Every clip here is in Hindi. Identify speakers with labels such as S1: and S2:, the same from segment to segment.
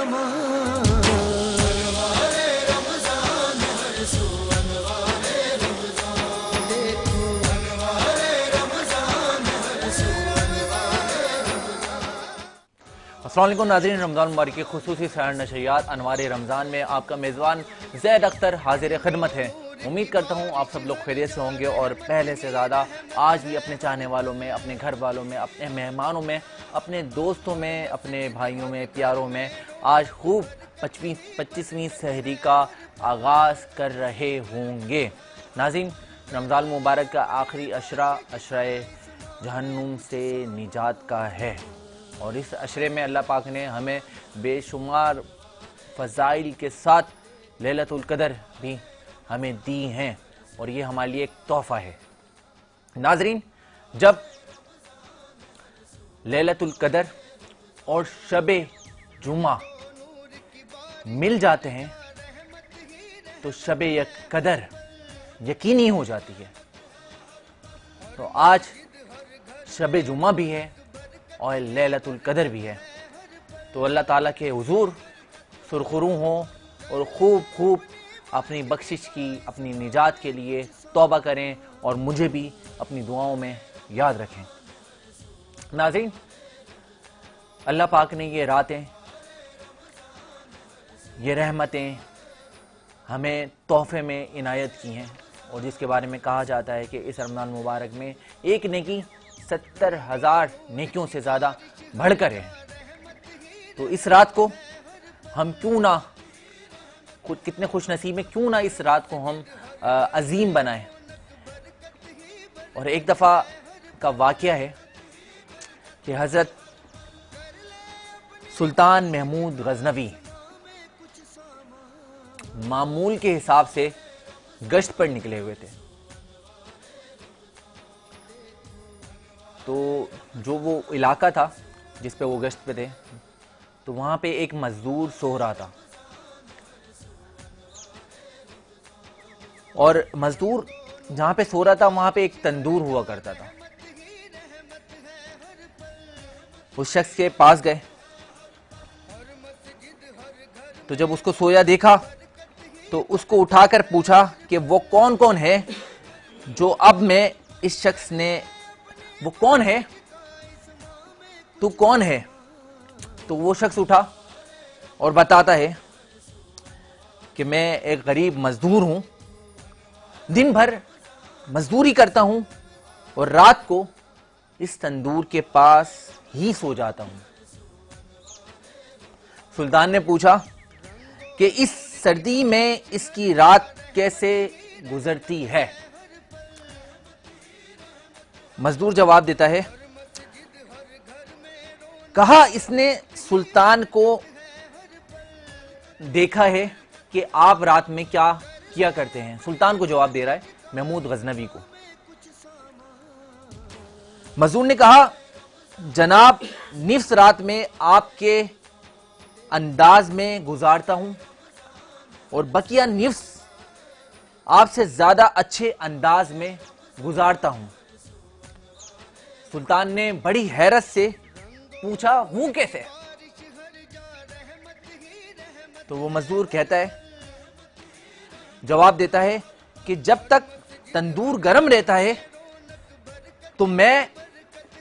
S1: अस्सलाम वालेकुम नाज़रीन, रमज़ान मुबारक की खुसूसी सैर नशरियात अनवार रमज़ान में आपका मेज़बान ज़ैद अख्तर हाजिर खिदमत है। उम्मीद करता हूँ आप सब लोग खैरियत से होंगे और पहले से ज़्यादा आज भी अपने चाहने वालों में, अपने घर वालों में, अपने मेहमानों में, अपने दोस्तों में, अपने भाइयों में, प्यारों में आज खूब 25वीं सहरी का आगाज़ कर रहे होंगे। नाज़रीन, रमज़ान मुबारक का आखिरी अशरा जहन्नुम से निजात का है और इस अशरे में अल्लाह पाक ने हमें बेशुमार फ़ज़ाइल के साथ लैलतुल क़द्र भी हमें दी हैं और ये हमारे लिए एक तोहफ़ा है। नाज़रीन, जब लैलतुल क़द्र और शब जुमा मिल जाते हैं तो शब क़द्र यकीनी हो जाती है। तो आज शब जुमा भी है और लैलतुल क़द्र भी है, तो अल्लाह ताला के हुजूर सुरखरू हों और खूब खूब अपनी बख्शिश की, अपनी निजात के लिए तौबा करें और मुझे भी अपनी दुआओं में याद रखें। नाज़रीन, अल्लाह पाक ने ये रातें, ये रहमतें हमें तोहफे में इनायत की हैं और जिसके बारे में कहा जाता है कि इस रमज़ान मुबारक में एक नेकी 70,000 नेकियों से ज़्यादा बढ़कर है। तो इस रात को हम क्यों ना, खुद कितने खुश नसीब में, क्यों ना इस रात को हम अजीम बनाएं। और एक दफ़ा का वाक़या है कि हज़रत सुल्तान महमूद गज़नवी मामूल के हिसाब से गश्त पर निकले हुए थे। तो जो वो इलाका था जिस पे वो गश्त पे थे, तो वहाँ पे एक मजदूर सो रहा था और मजदूर जहाँ पे सो रहा था वहाँ पे एक तंदूर हुआ करता था। उस शख्स के पास गए तो जब उसको सोया देखा तो उसको उठाकर पूछा कि वो कौन कौन है जो अब में इस शख्स ने, वो कौन है, तू कौन है? तो वो शख्स उठा और बताता है कि मैं एक गरीब मजदूर हूं, दिन भर मजदूरी करता हूं और रात को इस तंदूर के पास ही सो जाता हूं। सुल्तान ने पूछा कि इस सर्दी में इसकी रात कैसे गुजरती है? मजदूर जवाब देता है, कहा इसने सुल्तान को देखा है कि आप रात में क्या किया करते हैं। सुल्तान को जवाब दे रहा है, महमूद गज़नवी को। मजदूर ने कहा, जनाब निफ्स रात में आपके अंदाज में गुजारता हूं और बकिया निफ्स आपसे ज्यादा अच्छे अंदाज में गुजारता हूं। सुल्तान ने बड़ी हैरत से पूछा, हूं कैसे? तो वो मजदूर कहता है, जवाब देता है कि जब तक तंदूर गर्म रहता है तो मैं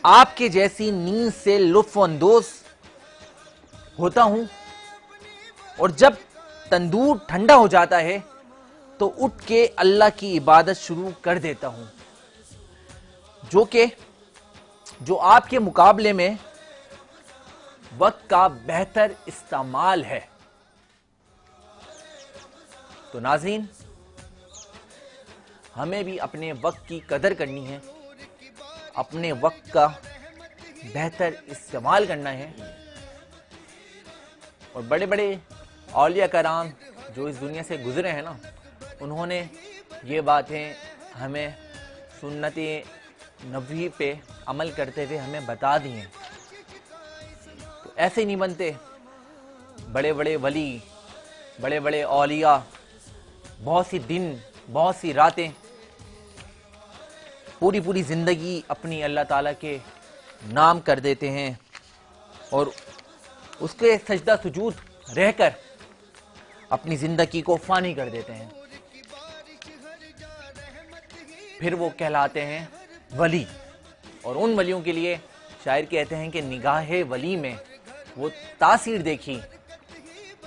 S1: आपके जैसी नींद से लुत्फ़अंदोज़ होता हूं और जब तंदूर ठंडा हो जाता है तो उठ के अल्लाह की इबादत शुरू कर देता हूं, जो आपके मुकाबले में वक्त का बेहतर इस्तेमाल है। तो नाज़रीन, हमें भी अपने वक्त की कदर करनी है, अपने वक्त का बेहतर इस्तेमाल करना है। और बड़े बड़े औलिया कराम जो इस दुनिया से गुजरे हैं ना, उन्होंने ये बातें हमें सुन्नत नबवी पे अमल करते हुए हमें बता दी हैं। तो ऐसे नहीं बनते बड़े बड़े वली, बड़े बड़े औलिया, बहुत सी दिन, बहुत सी रातें, पूरी पूरी जिंदगी अपनी अल्लाह ताला के नाम कर देते हैं और उसके सजदा सुजूद रहकर अपनी जिंदगी को फानी कर देते हैं, फिर वो कहलाते हैं वली। और उन वलियों के लिए शायर कहते हैं कि निगाहे वली में वो तासीर देखी,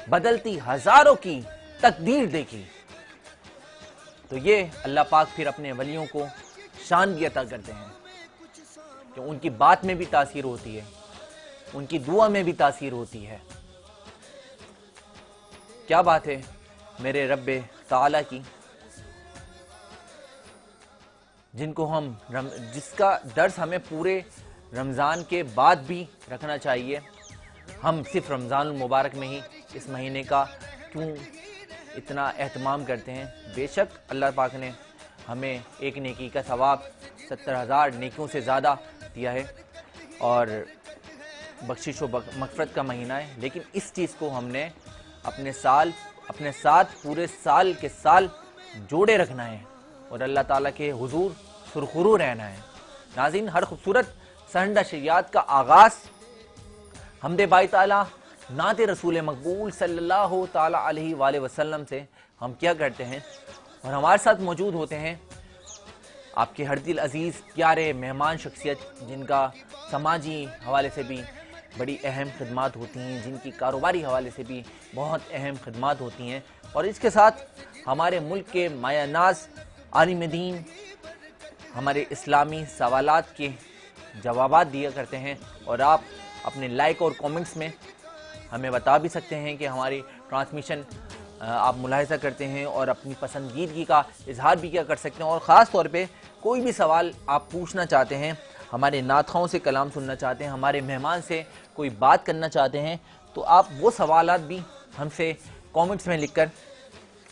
S1: बदलती हजारों की तकदीर देखी। तो ये अल्लाह पाक फिर अपने वलियों को शान भी अता करते हैं कि उनकी बात में भी तासीर होती है, उनकी दुआ में भी तासीर होती है। क्या बात है मेरे रब्बे ताला की, जिसका दर्स हमें पूरे रमज़ान के बाद भी रखना चाहिए। हम सिर्फ रमज़ान मुबारक में ही इस महीने का क्यों इतना एहतमाम करते हैं। बेशक अल्लाह पाक ने हमें एक नेकी का सवाब 70,000 नेकियों से ज़्यादा दिया है और बख्शिश व मग़फ़िरत का महीना है, लेकिन इस चीज़ को हमने अपने साथ पूरे साल के साल जोड़े रखना है और अल्लाह ताला के हुजूर सुरखुरू रहना है। नाज़रीन, हर खूबसूरत सहन नशरियात का आगाज़ हमदे बाई ताला नात रसूल मकबूल सल्लल्लाहु ताला अलैहि वसल्लम से हम क्या करते हैं। और हमारे साथ मौजूद होते हैं आपके हर दिल अजीज़ प्यारे मेहमान शख्सियत, जिनका समाजी हवाले से भी बड़ी अहम खिदमात होती हैं, जिनकी कारोबारी हवाले से भी बहुत अहम खिदमात होती हैं, और इसके साथ हमारे मुल्क के मायानाज आलिम दीन हमारे इस्लामी सवालात के जवाबात दिया करते हैं। और आप अपने लाइक और कमेंट्स में हमें बता भी सकते हैं कि हमारी ट्रांसमिशन आप मुलाहिजा करते हैं और अपनी पसंदीदगी का इजहार भी क्या कर सकते हैं। और ख़ास तौर पे कोई भी सवाल आप पूछना चाहते हैं, हमारे नातखाओं से कलाम सुनना चाहते हैं, हमारे मेहमान से कोई बात करना चाहते हैं, तो आप वो सवालात भी हमसे कमेंट्स में लिखकर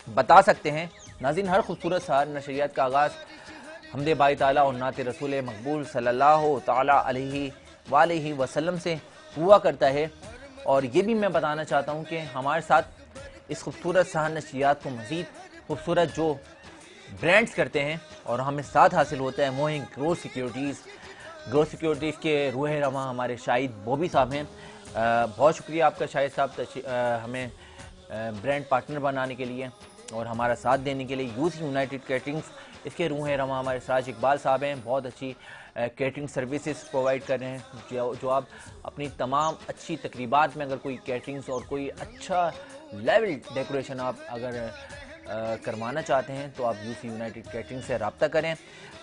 S1: बता सकते हैं। नाज़रीन, हर खूबसूरत सहर नशरियात का आगाज़ हमदे बाई ताला और नात रसूल मकबूल सल्लल्लाहु ताला अलैहि वसल्लम से हुआ करता है। और ये भी मैं बताना चाहता हूँ कि हमारे साथ इस खूबसूरत सहर नशरियात को मज़ीद खूबसूरत जो ब्रांड्स करते हैं और हमें साथ हासिल होता है, वो हैं ग्रो सिक्योरिटीज़ के रूह रवा हमारे शाहिद बॉबी साहब हैं। बहुत शुक्रिया आपका शाहिद साहब हमें ब्रांड पार्टनर बनाने के लिए और हमारा साथ देने के लिए। यूथ यूनाइटेड कैटरिंग्स इसके रूह रवा हमारे सिराज इकबाल साहब हैं, बहुत अच्छी कैटरिंग सर्विसेज प्रोवाइड कर रहे हैं। जो आप अपनी तमाम अच्छी तकरीबात में अगर कोई कैटरिंग्स और कोई अच्छा लेवल डेकोरेशन आप अगर करवाना चाहते हैं तो आप यूसी यूनाइटेड कैटरिंग से रब्ता करें।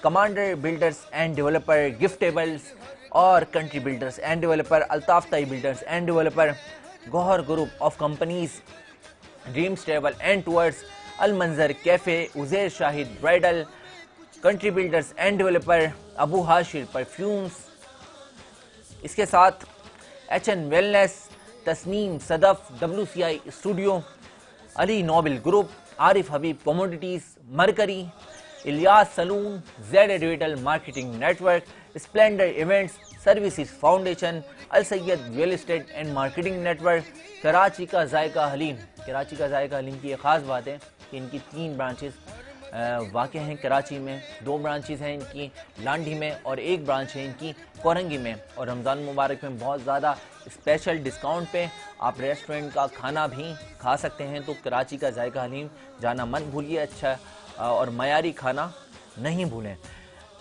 S1: Commander builders and developer, giftables और country builders and developer, Altaf Tai builders and developer, Gauhar group of companies, dreams travel and tours, Al Manzar cafe, Uzair Shahid bridal, country builders and developer, Abu Hashir perfumes. इसके साथ HN wellness, Tasneem Sadaf, WCI studio, Ali noble group, Arif Habib commodities, mercury, Ilyas salon, Z digital marketing network, splendour events services foundation, Al Syed real estate and marketing network, Karachi का जायका हलीम। कराची का जायका हलीम की एक ख़ास बात है कि इनकी 3 ब्रांचेस वाक़ हैं कराची में, 2 ब्रांचेस हैं इनकी लांडी में और 1 ब्रांच है इनकी कोरंगी में। और रमज़ान मुबारक में बहुत ज़्यादा स्पेशल डिस्काउंट पे आप रेस्टोरेंट का खाना भी खा सकते हैं। तो कराची का जायका हलीम जाना मत भूलिए, अच्छा और मयारी खाना नहीं भूलें।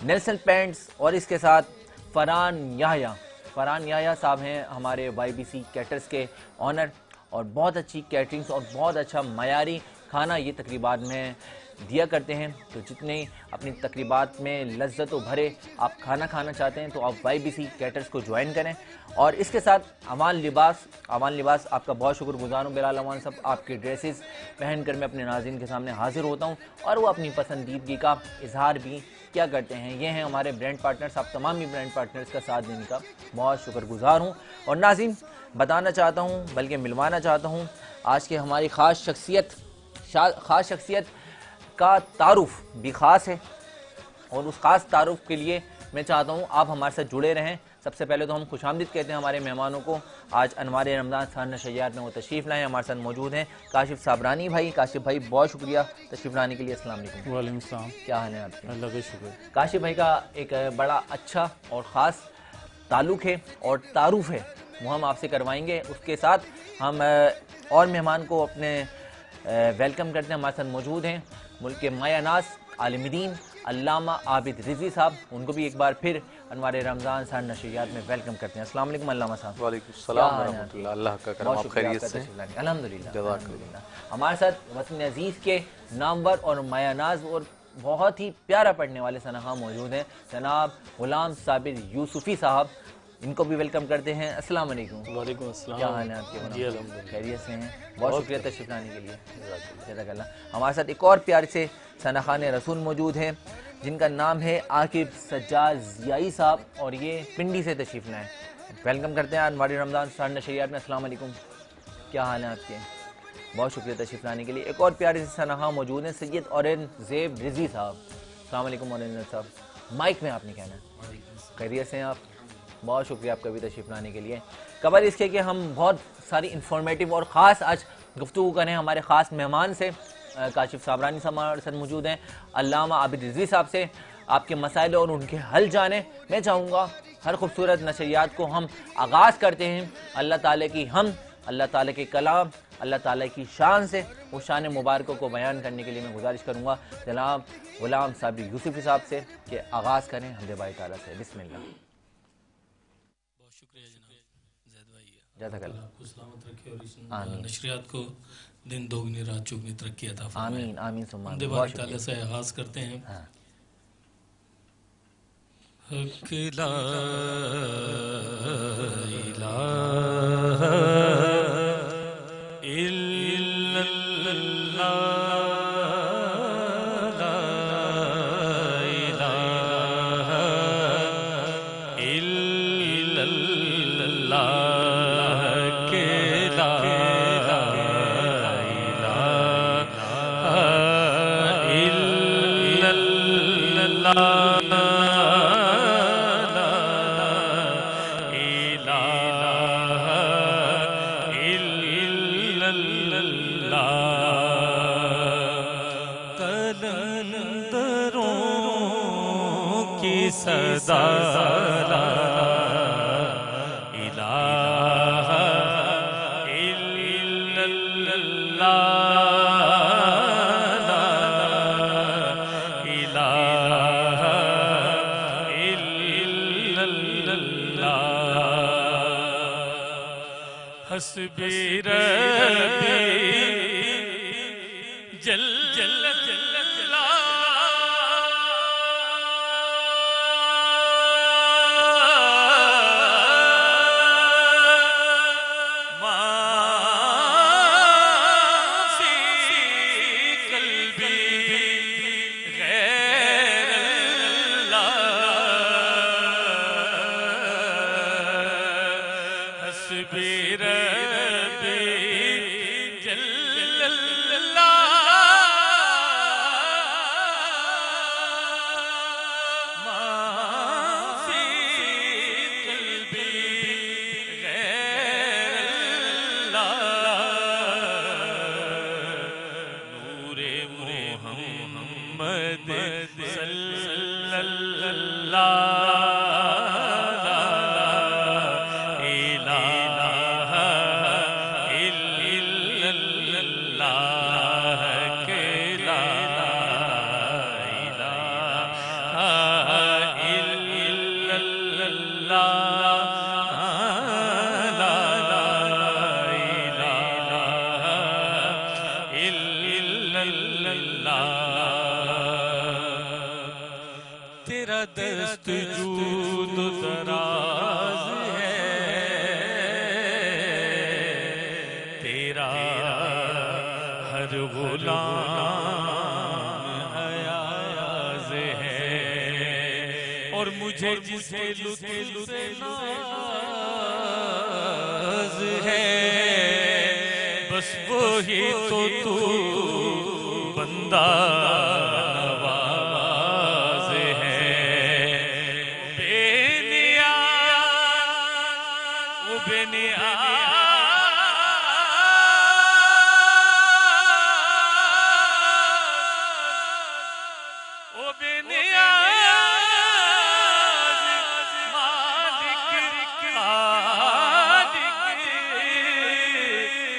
S1: नेल्सन पेंट्स और इसके साथ फरहान याह्या साहब हैं हमारे YBC कैटर्स के ऑनर, और बहुत अच्छी कैटरिंग्स और बहुत अच्छा मयारी खाना ये तकरीबात में दिया करते हैं। तो जितने अपनी तकरीबात में लज्जत व भरे आप खाना खाना चाहते हैं तो आप YBC कैटर्स को ज्वाइन करें। और इसके साथ अमान लिबास आपका बहुत शुक्रगुजार हूँ बिलाल अमान साहब, आपके ड्रेसेस पहन कर मैं अपने नाज़रीन के सामने हाजिर होता हूँ और वो अपनी पसंदीदगी का इजहार भी क्या करते हैं। ये हैं हमारे ब्रांड पार्टनर्स, आप तमाम ही ब्रांड पार्टनर्स का साथ देने का बहुत शुक्रगुजार हूँ। और नाज़रीन, बताना चाहता हूँ बल्कि मिलवाना चाहता हूँ आज के हमारी ख़ास शख्सियत का तारुफ भी ख़ास है, और उस ख़ास तारुफ के लिए मैं चाहता हूँ आप हमारे साथ जुड़े रहें। सबसे पहले तो हम खुशामदीद कहते हैं हमारे मेहमानों को। आज अनवार रमज़ान सहर नशरियात में वो तशरीफ़ लाएँ, हमारे साथ मौजूद हैं काशिफ साबरानी भाई। काशिफ भाई बहुत शुक्रिया तशरीफ़ लाने के लिए। अस्सलाम वालेकुम।
S2: वालेकुम सलाम।
S1: क्या हाल है आपके?
S2: अल्लाह का शुक्र।
S1: काशिफ भाई का एक बड़ा अच्छा और ख़ास ताल्लुक़ है और तारुफ है, वो हम आपसे करवाएंगे। उसके साथ हम और मेहमान को अपने वेलकम करते हैं। हमारे साथ मौजूद हैं मुल्क के मायानास आलिम-ए-दीन अल्लामा आबिद रिजवी साहब। उनको भी एक बार फिर अनवार रमज़ान सर नशरियात में वेलकम करते हैं। अस्सलाम वालेकुम अल्लामा साहब।
S2: वालेकुम सलाम व रहमतुल्लाह। अल्लाह का करम, आप खैरियत से?
S1: अल्हम्दुलिल्लाह। हमारे साथ वतन अजीज़ के नामवर और मायानाज और बहुत ही प्यारा पढ़ने वाले सनहा मौजूद हैं, जनाब गुलाम साबिर यूसुफ़ी साहब। इनको भी वेलकम करते हैं। अस्सलाम वालेकुम।
S3: वालेकुम अस्सलाम।
S1: क्या हाल है आपके?
S3: जी अल्हम्दुलिल्लाह,
S1: खैरियत से हैं? बहुत शुक्रिया तशरीफ़ लाने के लिए। जज़ाकल्लाह। हमारे साथ एक और प्यारे से सनाखान रसूल मौजूद हैं जिनका नाम है आकिब सज्जाद ज़ियाई साहब और ये पिंडी से तशरीफ़ लाएँ। वेलकम करते हैं अनवार रमज़ान सर नशरियात में। अस्सलाम वालेकुम। क्या हाल है आपके? बहुत शुक्रिया तशरीफ़ लाने के लिए। एक और प्यारे से सनाहा मौजूद हैं सैयद औरंगज़ेब रिज़वी साहब। अस्सलाम वालेकुम औरंगज़ेब साहब। माइक में आपने कहना है। खैरियत से हैं आप? बहुत शुक्रिया आपका भी तशरीफ़ लाने के लिए। कबल इसके कि हम बहुत सारी इंफॉर्मेटिव और ख़ास आज गुफ्तगू करें हमारे ख़ास मेहमान से, काशिफ साबरानी साहब हमारे साथ मौजूद हैं, अल्लामा आबिद रिज़वी साहब से आपके मसाइल और उनके हल जाने। मैं चाहूँगा हर खूबसूरत नशरियात को हम आगाज़ करते हैं अल्लाह ताला की हम, अल्लाह ताला के कलाम, अल्लाह ताला की शान से, उस शान मुबारक को बयान करने के लिए मैं गुजारिश करूँगा जनाब गुलाम साबिर यूसुफ़ी साहब से कि आगाज़ करें हमदे बारी ताला से। बिस्मिल्लाह।
S3: शुक्रिया जनाब ज़ैद भाई,
S1: जज़ाकल्लाह।
S3: आपको सलामत रखे और इस नशरियात को दिन दोगुनी रात चौगुनी तरक्की अता फरमाए।
S1: आमीन आमीन सुम्मा आमीन।
S3: हमदे बारी ताला से आगाज़ करते हैं। हक ला इलाहा इल्लल्लाह, ला इलाहा इल्लल्लाह, के ला इलाहा इल्लल्लाह, सदा इलाहा इल्लल्लाह, इलाहा इल्लल्लाह, हस्बी रब्बी जल जल तेरा दस्त जूद दराज है, तेरा हर गुलाम हयाज है, और मुझे जिसके लुत्फ से नाज है, बस वही तो तू बंदा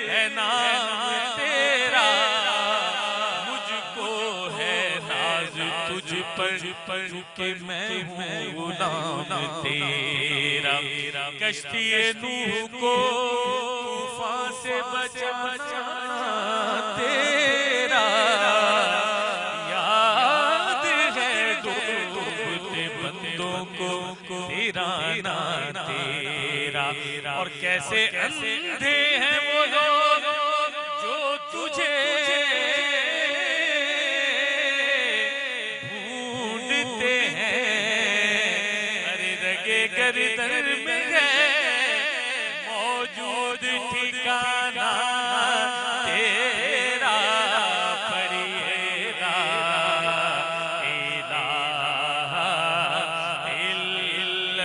S3: है ना नाम तेरा, मुझको है नाज तुझ पर कि मैं हूँ गुलाम तेरा। कश्ती नूह को तूफान से बचाना तेरा, याद है डूबते बंदों को सिराना तेरा। और कैसे अंधे हैं वो लोग जो तुझे ढूंढते हैं, अरे रगे गर्दन में है मौजूद ठिकाना तेरा। पढ़िएगा इलाहा इल्लल्लाह,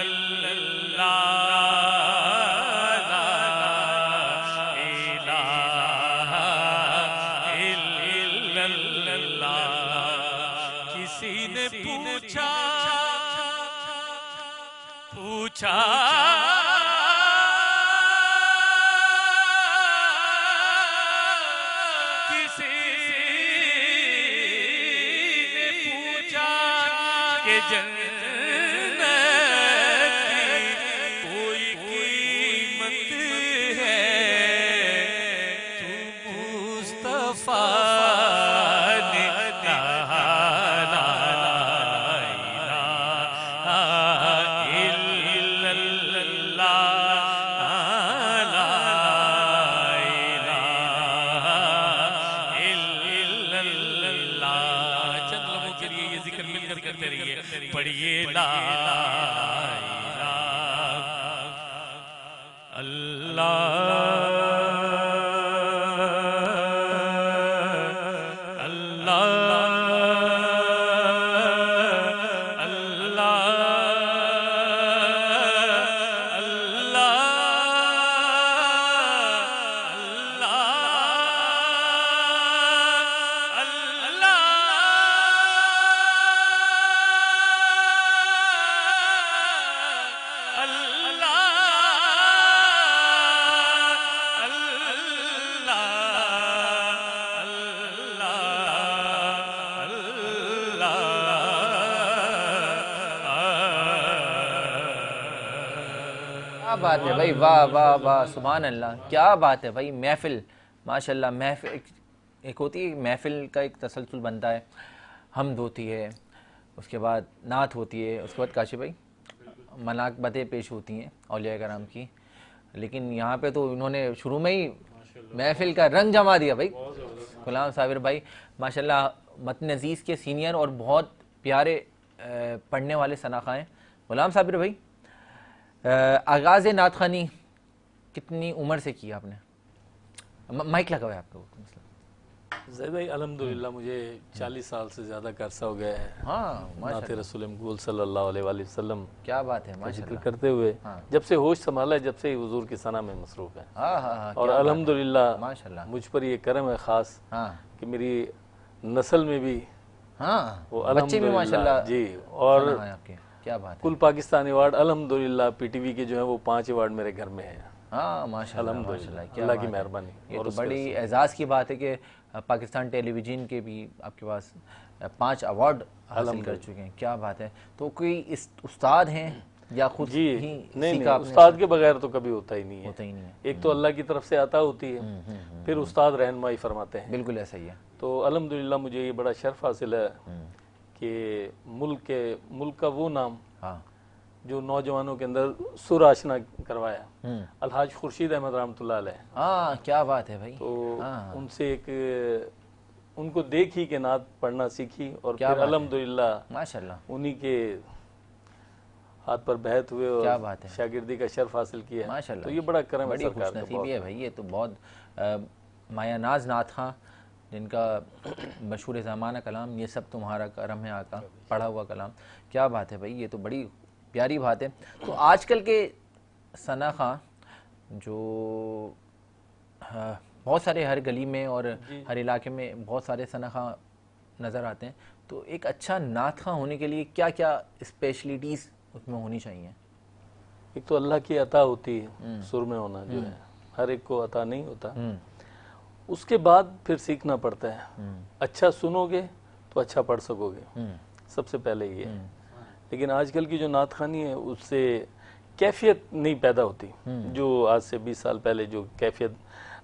S3: इलाहा इल्लल्लाह। किसी ने पूछा किसी ने पूछा कि जन्नत की कोई कीमत है, तू मुस्तफा ने कहा ला इलाहा इल्लल्लाह, ला इलाहा इल्लल्लाह। चंद लोगों के लिए ये जिक्र मिलकर करते रहिए। पढ़िए ला इलाहा
S1: क्या बात है भाई, वाह वाह वाह, सुभान अल्लाह, क्या बात है भाई। महफिल माशाल्लाह, महफिल एक होती है, महफिल का एक तसलसल बनता है, हमद होती है, उसके बाद नात होती है, उसके बाद काशी भाई मनाक़बतें पेश होती हैं औलिया कराम की। लेकिन यहाँ पे तो इन्होंने शुरू में ही महफिल का रंग जमा दिया भाई। गुलाम साबिर भाई माशाल्लाह मतन अजीज़ के सीनियर और बहुत प्यारे पढ़ने वाले सनाखा हैं। गुलाम साबिर भाई, आगाज़ नात ख़ानी कितनी उम्र से की आपने? माइक लगा हुआ है आपको?
S2: ज़ैद भाई अल्हम्दुलिल्लाह मुझे 40 साल से ज़्यादा का अरसा हो गया है।
S1: हाँ
S2: नाते रसूल मक़बूल सल्लल्लाहु अलैहि वसल्लम
S1: क्या बात है
S2: जिक्र
S1: माशाल्लाह।
S2: करते हुए जब से होश संभाला है, जब से ही हुजूर की सना में मसरूफ़ है। और अल्हम्दुलिल्लाह
S1: माशाल्लाह
S2: मुझ पर ये करम है ख़ास कि मेरी नस्ल में भी वो
S1: बच्चे भी माशाल्लाह
S2: जी। और
S1: आपके क्या बात है।
S2: कुल पाकिस्तान अवार्ड अल्हम्दुलिल्लाह पीटीवी के जो है वो 5 अवार्ड मेरे घर में है।
S1: हाँ माशाल्लाह माशाल्लाह, क्या
S2: अल्लाह की मेहरबानी।
S1: ये तो बड़ी एजाज़ की बात है कि पाकिस्तान टेलीविज़न के भी आपके पास 5 अवार्ड हासिल कर चुके हैं, क्या बात है। तो कोई इस उस्ताद हैं या खुद
S2: जी
S1: ही
S2: नहीं, उस्ताद के बगैर तो कभी होता ही नहीं है।
S1: होता ही नहीं है।
S2: एक तो अल्लाह की तरफ से आता होती है, फिर उस्ताद रहनुमाई फरमाते हैं।
S1: बिल्कुल ऐसा ही है।
S2: तो अल्हम्दुलिल्लाह मुझे ये बड़ा शर्फ हासिल है कि मुल्क का वो नाम जो नौजवानों के अंदर सुर आशना करवाया, अलहाज खुर्शीद अहमद रहमतुल्लाह अलैह।
S1: क्या बात है भाई।
S2: तो उनसे एक उनको देखी के नात पढ़ना सीखी और फिर अल्हम्दुलिल्लाह
S1: माशाल्लाह
S2: उन्हीं के हाथ पर बहत हुए और
S1: क्या बात है,
S2: शागिर्दी का शर्फ हासिल किया
S1: माशाल्लाह।
S2: तो ये बड़ा करम
S1: बड़ी खुशनसीबी है भाई। ये तो बहुत मायानाज नात खां जिनका मशहूर ज़माना कलाम, ये सब तुम्हारा करम है आका, पढ़ा हुआ कलाम, क्या बात है भाई। ये तो बड़ी प्यारी बात है। तो आजकल के सना खां जो बहुत सारे हर गली में और हर इलाके में बहुत सारे सना खां नज़र आते हैं, तो एक अच्छा नात खां होने के लिए क्या क्या स्पेशलिटीज़ उसमें होनी चाहिए?
S2: एक तो अल्लाह की अता होती है, सुर में होना जो है हर एक को अता नहीं होता। उसके बाद फिर सीखना पड़ता है। अच्छा सुनोगे तो अच्छा पढ़ सकोगे, सबसे पहले ये है। लेकिन आजकल की जो नात खानी है उससे कैफियत नहीं पैदा होती। जो आज से 20 साल पहले जो कैफियत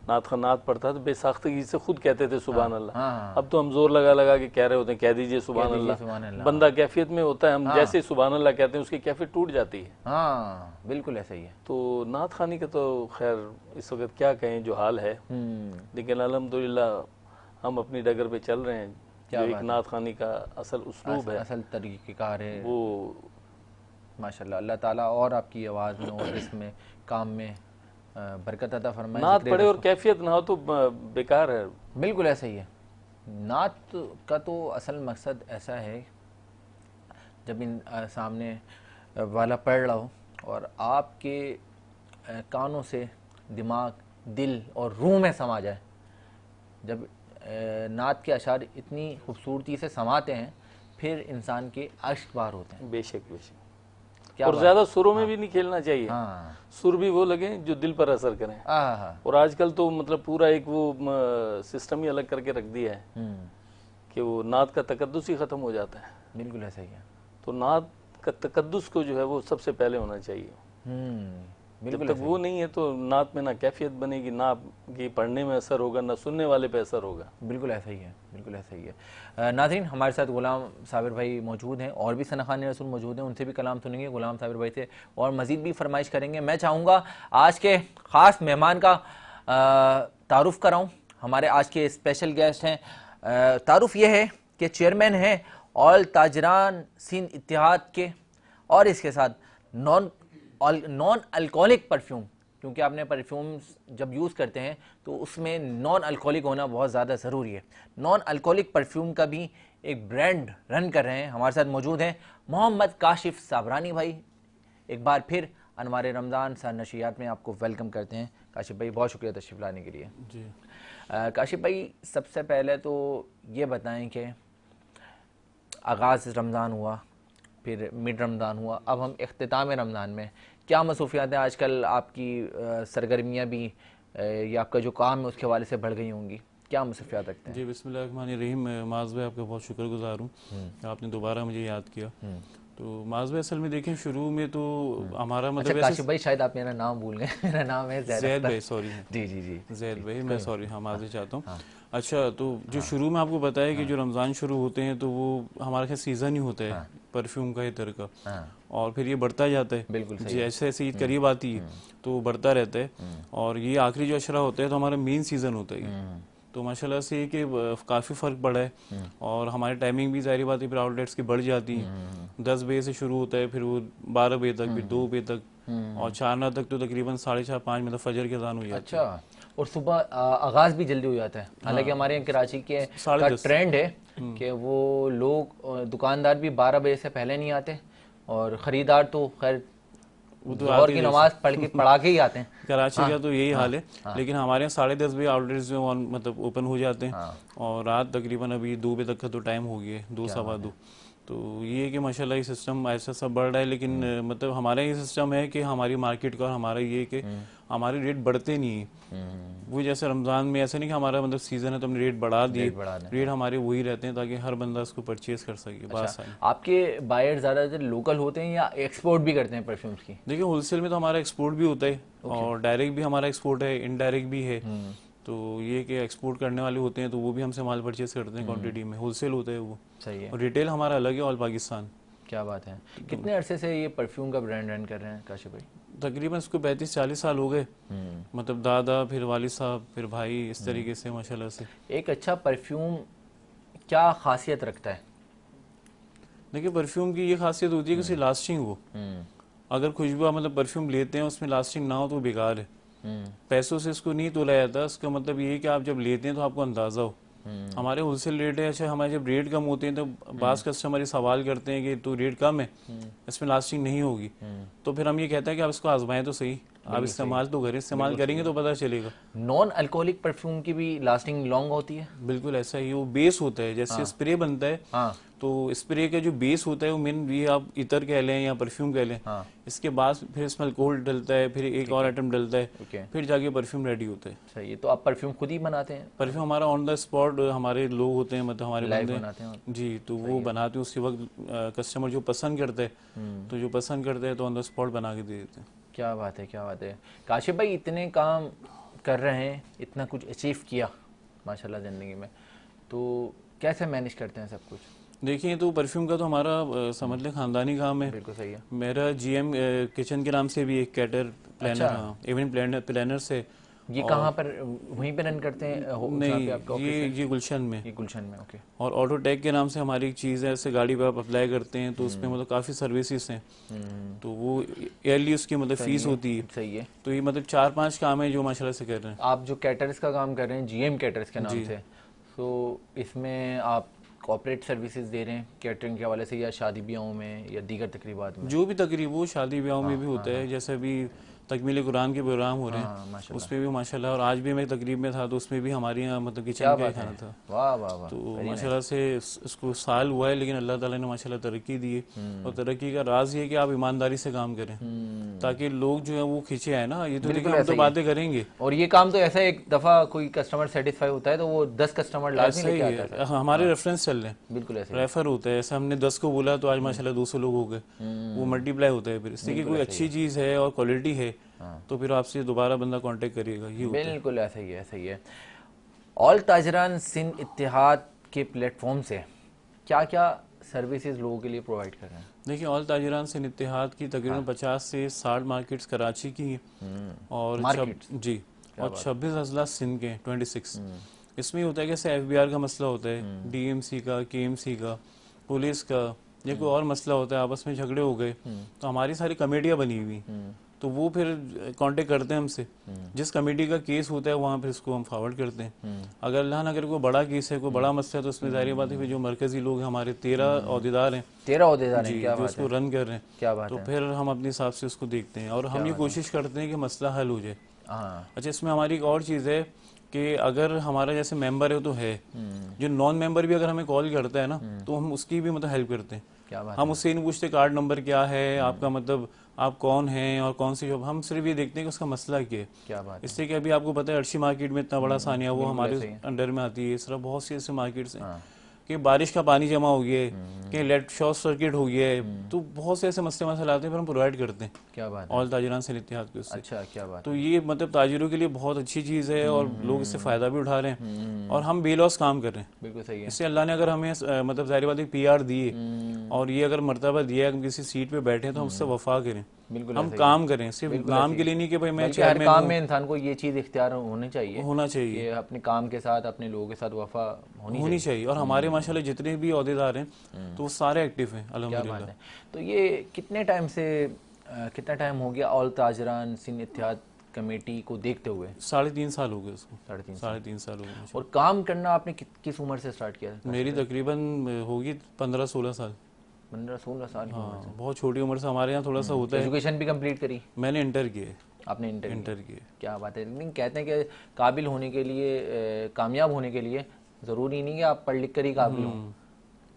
S2: नात पढ़ता तो बेसाख्तगी से खुद कहते थे सुभान अल्लाह। अब तो हम जोर लगा लगा के कह रहे होते हैं, कह दीजिए सुभान अल्लाह। बंदा कैफियत में होता है, हम जैसे सुभान अल्लाह कहते हैं उसकी कैफियत टूट जाती है।
S1: हाँ बिल्कुल ऐसा ही है।
S2: तो नात खानी का तो खैर इस वक्त क्या कहें जो हाल है, लेकिन अल्हम्दुलिल्लाह हम अपनी डगर पे चल रहे हैं। जो एक नात खानी का असल उस्लूब है,
S1: असल तरीक़ेकार है
S2: वो
S1: माशाल्लाह। अल्लाह ताला और आपकी आवाज़ में और इसमें काम में बरकत अता फरमाए।
S2: नात पढ़े और कैफियत ना हो तो बेकार है।
S1: बिल्कुल ऐसा ही है। नात का तो असल मकसद ऐसा है, जब इन सामने वाला पढ़ रहा हो और आपके कानों से दिमाग, दिल और रूह में समा जाए। जब नात के अशार इतनी खूबसूरती से समाते हैं फिर इंसान के अश्क बार होते हैं।
S2: बेशक बेशक। और ज्यादा सुरों में भी नहीं खेलना चाहिए।
S1: हाँ।
S2: सुर भी वो लगे जो दिल पर असर करें। और आजकल तो मतलब पूरा एक वो सिस्टम ही अलग करके रख दिया है कि वो नात का तकद्दुस ही खत्म हो जाता है।
S1: बिल्कुल ऐसा ही है।
S2: तो नात का तकद्दुस को जो है वो सबसे पहले होना चाहिए। जब तक वो नहीं है तो नात में ना कैफियत बनेगी, ना आपकी पढ़ने में असर होगा, ना सुनने वाले पे असर होगा।
S1: बिल्कुल ऐसा ही है, बिल्कुल ऐसा ही है। नाज़रीन, हमारे साथ गुलाम साबिर भाई मौजूद हैं और भी सनाखान रसूल मौजूद हैं, उनसे भी कलाम सुनेंगे गुलाम साबिर भाई से और मज़ीद भी फरमाइश करेंगे। मैं चाहूँगा आज के ख़ास मेहमान का तारुफ़ कराऊँ। हमारे आज के स्पेशल गेस्ट हैं। तारुफ़ ये है कि चेयरमैन हैं ऑल ताजरान सिंध इत्तेहाद के, और इसके साथ नॉन अल्कोहलिक परफ्यूम, क्योंकि आपने परफ्यूम्स जब यूज़ करते हैं तो उसमें नॉन अल्कोहलिक होना बहुत ज़्यादा ज़रूरी है। नॉन अल्कोहलिक परफ्यूम का भी एक ब्रांड रन कर रहे हैं। हमारे साथ मौजूद हैं मोहम्मद काशिफ साबरानी भाई। एक बार फिर अनवार रमज़ान सर नशियात में आपको वेलकम करते हैं। काशिफ भाई बहुत शुक्रिया तशरीफ़ लाने के लिए।
S4: जी
S1: काशिफ भाई, सबसे पहले तो ये बताएं कि आगाज़ रमज़ान हुआ, फिर मिड रमज़ान हुआ, अब हम इख्तिताम रमज़ान में, क्या मसरूफियात हैं आजकल? आपकी सरगर्मियाँ भी या आपका जो काम है उसके हवाले से बढ़ गई होंगी, क्या मसरूफियात रखते हैं?
S4: जी बिस्मिल्लाहिर्रहमानिर्रहीम। माज़ भाई आपका बहुत शुक्रगुजार हूँ, आपने दोबारा मुझे याद किया। तो माज़ भाई असल में देखें शुरू में तो हमारा मतलब
S1: अच्छा काशिफ भाई, शायद आप मेरा नाम भूल गए। मेरा नाम है
S4: जैद भाई, सॉरी।
S1: जी जी जी
S4: जैद भाई, मैं सॉरी, हाँ माज़ी चाहता हूँ। अच्छा, तो जो शुरू में आपको बताया कि जो रमज़ान शुरू होते हैं तो वो हमारे ख्याल सीज़न ही होता है परफ्यूम का, इतर का, और फिर ये बढ़ता जाता है।
S1: बिल्कुल सही।
S4: जैसे जैसे ईद करीब आती है तो वो बढ़ता रहता है, और ये आखिरी जो अशरा होता है तो हमारा मेन सीज़न होता है। तो माशाल्लाह से कि काफ़ी फ़र्क पड़ा है, और हमारी टाइमिंग भी ज़ाहिर बात है फिर आउटलेट्स की बढ़ जाती हैं। 10 बजे से शुरू होता है, फिर वो 12 बजे तक, फिर 2 बजे तक, और 4 तक तो तकरीबन 4:30-5 मतलब फजर के अज़ान हो जाती है।
S1: अच्छा, और सुबह आगाज़ भी जल्दी हो जाता है। हालांकि हमारे यहाँ कराची के का ट्रेंड है कि वो लोग दुकानदार भी 12 बजे से पहले नहीं आते, और ख़रीदार तो खैर जोहर की नमाज पढ़ा के ही आते हैं।
S4: कराची का तो यही हाल है। लेकिन हमारे यहाँ 10:30 बजे आउटलेट्स जो मतलब ओपन हो जाते हैं, और रात तकरीबन अभी 2 बजे तक का तो टाइम हो गया है, 2 सवा 2। तो ये है कि माशाल्लाह ये सिस्टम ऐसा सब बढ़ रहा है। लेकिन मतलब हमारा ये सिस्टम है कि हमारी मार्केट का, और हमारा ये कि हमारे रेट बढ़ते नहीं है। वो जैसे रमज़ान में ऐसा नहीं कि हमारा मतलब सीज़न है तो हमने रेट बढ़ा दिए, रेट हमारे वही रहते हैं ताकि हर बंदा उसको परचेज कर सके।
S1: अच्छा, आपके बायर ज़्यादातर लोकल होते हैं या एक्सपोर्ट भी करते हैं परफ्यूम्स की?
S4: देखिए होलसेल में तो हमारा एक्सपोर्ट भी होता है, और डायरेक्ट भी हमारा एक्सपोर्ट है, इनडायरेक्ट भी है। तो ये कि एक्सपोर्ट करने वाले होते हैं तो वो भी हमसे माल परचेज करते हैं क्वांटिटी में, होलसेल होता है वो।
S1: सही है।
S4: और रिटेल हमारा अलग है, ऑल पाकिस्तान।
S1: क्या बात है। कितने अरसे से ये परफ्यूम का ब्रांड रन कर रहे हैं काशिफ भाई?
S4: तकरीबन इसको 35-40 साल हो गए। मतलब दादा, फिर वालिद साहब, फिर भाई, इस तरीके से माशाल्लाह से।
S1: एक अच्छा परफ्यूम क्या खासियत रखता है?
S4: देखिए परफ्यूम की ये खासियत होती है कि उसकी लास्टिंग हो। अगर खुशबू मतलब परफ्यूम लेते हैं उसमें लास्टिंग ना हो तो बेकार है। पैसों से इसको नहीं तोला जाता। इसका मतलब ये है कि आप जब लेते हैं तो आपको अंदाजा हो। हमारे होलसेल रेट है। अच्छा, हमारे जब रेट कम होते हैं तो बास कस्टमर ये सवाल करते हैं कि तो रेट कम है, इसमें लास्टिंग नहीं होगी, तो फिर हम ये कहते हैं कि आप इसको आजमाएं तो सही, आप इस्तेमाल तो करें, इस्तेमाल करेंगे तो पता चलेगा।
S1: नॉन अल्कोहलिक परफ्यूम की भी लास्टिंग लॉन्ग होती है?
S4: बिल्कुल ऐसा ही, वो बेस होता है, जैसे स्प्रे बनता है तो स्प्रे का जो बेस होता है वो मेन ये आप इतर कह लें या परफ्यूम कह लें,
S1: हाँ।
S4: इसके बाद फिर इसमें अल्कोहल डलता है, फिर एक और आइटम डलता है,
S1: ओके,
S4: फिर जाके परफ्यूम रेडी होता है।
S1: सही है। तो आप परफ्यूम खुद ही बनाते हैं?
S4: परफ्यूम हमारा ऑन द स्पॉट हमारे लोग होते हैं, मतलब हमारे
S1: लाइव
S4: बंदे
S1: बनाते हैं?
S4: जी, तो वो बनाते हैं उसी वक्त। कस्टमर जो पसंद करते हैं तो जो पसंद करते हैं तो ऑन द स्पॉट बना के दे देते हैं।
S1: क्या बात है, क्या बात है। काशिफ भाई इतने काम कर रहे हैं, इतना कुछ अचीव किया माशाल्लाह ज़िंदगी में, तो कैसे मैनेज करते हैं सब कुछ?
S4: देखिए, तो परफ्यूम का तो हमारा समझ लें खानदानी काम है।
S1: बिल्कुल सही है।
S4: मेरा जीएम किचन के नाम से भी एक कैटर प्लानर, हाँ, इवेंट प्लानर से।
S1: ये कहाँ पर, वहीं पे रन करते हैं?
S4: नहीं,
S1: पे आपका ऑफिस
S4: ये
S1: है?
S4: ये गुलशन में।
S1: ये गुलशन में, ओके।
S4: और ऑटोटेक के नाम से हमारी एक चीज़ है, ऐसे गाड़ी पे आप अप्लाई करते हैं तो उसमें मतलब काफ़ी सर्विसेज हैं, तो वो ईयरली उसकी मतलब फीस होती है।
S1: सही है।
S4: तो ये मतलब 4-5 काम है जो माशाल्लाह से कर रहे हैं।
S1: आप जो कैटर्स का काम कर रहे हैं जीएम कैटर्स के नाम से, तो इसमें आप कॉर्पोरेट सर्विसेज दे रहे हैं कैटरिंग के हवाले से, या शादी ब्याहों में या दीगर तकरीबात में?
S4: जो भी तकरीब हो शादी ब्याह में भी होता है, जैसे अभी तकमील कुरान के प्रोग्राम हो रहे हैं उस पे भी माशाल्लाह, और आज भी मैं तकरीब में था तो उसमें भी हमारे यहाँ मतलब किचन का खाना था।
S1: वाह वाह वाह।
S4: तो माशाल्लाह से इसको साल हुआ है, लेकिन अल्लाह ताला ने माशाल्लाह तरक्की दी है। और तरक्की का राज ये है कि आप ईमानदारी से काम करें, ताकि लोग जो है वो खींचे आए ना। ये तो देखिए हम तो बातें करेंगे,
S1: और ये काम तो ऐसा एक दफ़ा कोई कस्टमर सेटिस्फाई होता है तो वो 10 कस्टमर लाजमी लेके आता है।
S4: हमारे रेफरेंस चल रहे हैं,
S1: बिल्कुल ऐसे
S4: रेफर होता है। ऐसा हमने 10 को बोला तो आज माशाल्लाह 200 लोग हो गए, वो मल्टीप्लाई होता है। फिर इससे कि कोई अच्छी चीज़ है और क्वालिटी है तो फिर आपसे दोबारा बंदा कांटेक्ट करिएगा, ये होता है।
S1: बिल्कुल ऐसा ही है, ऐसा ही है। ऑल ताजरान सिंध इत्तेहाद के प्लेटफॉर्म से क्या क्या सर्विसेज लोगों के लिए प्रोवाइड कर रहे हैं?
S4: देखिए, ऑल ताजरान सिंध इत्तेहाद की तकरीबन 50 से 60 मार्केट्स कराची की हैं, और जी, और 26 अजला सिंध के 26। इसमें होता है कैसे एफबीआर का मसला होता है, डीएमसी का, केएमसी का, पुलिस का, या कोई और मसला होता है, आपस में झगड़े हो गए तो हमारी सारी कमेटियाँ बनी हुई, तो वो फिर कांटेक्ट करते हैं हमसे। जिस कमेटी का केस होता है वहाँ फिर इसको हम फॉरवर्ड करते हैं। अगर अल्लाह ना करे कोई बड़ा केस है, कोई बड़ा मसला है, तो उसमें जाहिर बात है फिर जो मरकजी लोग हैं हमारे 13 अहदेदार हैं,
S1: 13 अहदेदार हैं, क्या
S4: जो
S1: बात
S4: उसको
S1: है,
S4: रन कर रहे हैं।
S1: क्या बात
S4: तो
S1: है।
S4: फिर हम अपने हिसाब से उसको देखते हैं और हम ये कोशिश करते हैं कि मसला हल हो जाए।
S1: हाँ,
S4: अच्छा, इसमें हमारी एक और चीज़ है कि अगर हमारा जैसे मेंबर है तो है, जो नॉन मेंबर भी अगर हमें कॉल करता है ना तो हम उसकी भी मतलब हेल्प करते हैं।
S1: क्या बात
S4: हम उससे नहीं पूछते कार्ड नंबर क्या है आपका, मतलब आप कौन हैं और कौन सी जॉब, हम सिर्फ ये देखते हैं कि उसका मसला क्या है।
S1: क्या बात है।
S4: इससे कि अभी आपको पता है अर्शी मार्केट में इतना बड़ा सानिया वो हमारे अंडर में आती है, इस तरह बहुत सी ऐसे मार्केट्स हैं कि बारिश का पानी जमा हो गया है, कि लेट शॉर्ट सर्किट हो गया है, तो बहुत से ऐसे मसले आते हैं, फिर हम प्रोवाइड करते हैं।
S1: क्या बात है।
S4: ऑल ताजरान सिंध इत्तेहाद के उससे।
S1: अच्छा, क्या बात
S4: तो ये मतलब ताजिरों के लिए बहुत अच्छी चीज़ है और लोग इससे फ़ायदा भी उठा रहे हैं और हम बेलॉस काम कर रहे हैं।
S1: बिल्कुल सही है।
S4: इससे अल्लाह ने अगर हमें मतलब ज़ाहिर बात है पीआर दिए और ये अगर मर्तबा दिया है, हम किसी सीट पे बैठे हैं तो हम उससे वफा करें,
S1: बिल्कुल
S4: हम काम करें, सिर्फ नाम के लिए नहीं कि भाई मैं
S1: बल्कि हर काम में इंसान को ये चीज़ इख्तियार होनी चाहिए,
S4: होना चाहिए,
S1: कि अपने काम के साथ अपने लोगों के साथ वफा होनी
S4: चाहिए। और हमारे माशाल्लाह जितने भी अहदेदार हैं तो वो सारे एक्टिव हैं अल्हम्दुलिल्लाह।
S1: तो ये कितने टाइम से कितना टाइम हो गया ऑल ताजरान सिंध इत्तेहाद कमेटी को देखते हुए?
S4: 3.5 साल हो गए उसको।
S1: 3.5
S4: साल हो गए।
S1: और काम करना आपने किस उम्र से स्टार्ट किया था?
S4: मेरी तकरीबन होगी 15-16 साल।
S1: 15-16 साल की उम्र से।
S4: बहुत छोटी उम्र से हमारे यहाँ थोड़ा सा होता है।
S1: एजुकेशन भी कंप्लीट करी?
S4: मैंने इंटर किए।
S1: आपने इंटर
S4: किए।
S1: क्या बात है। लेकिन कहते हैं कि काबिल होने के लिए, कामयाब होने के लिए ज़रूरी नहीं कि आप पढ़ लिख कर ही काबिल हों,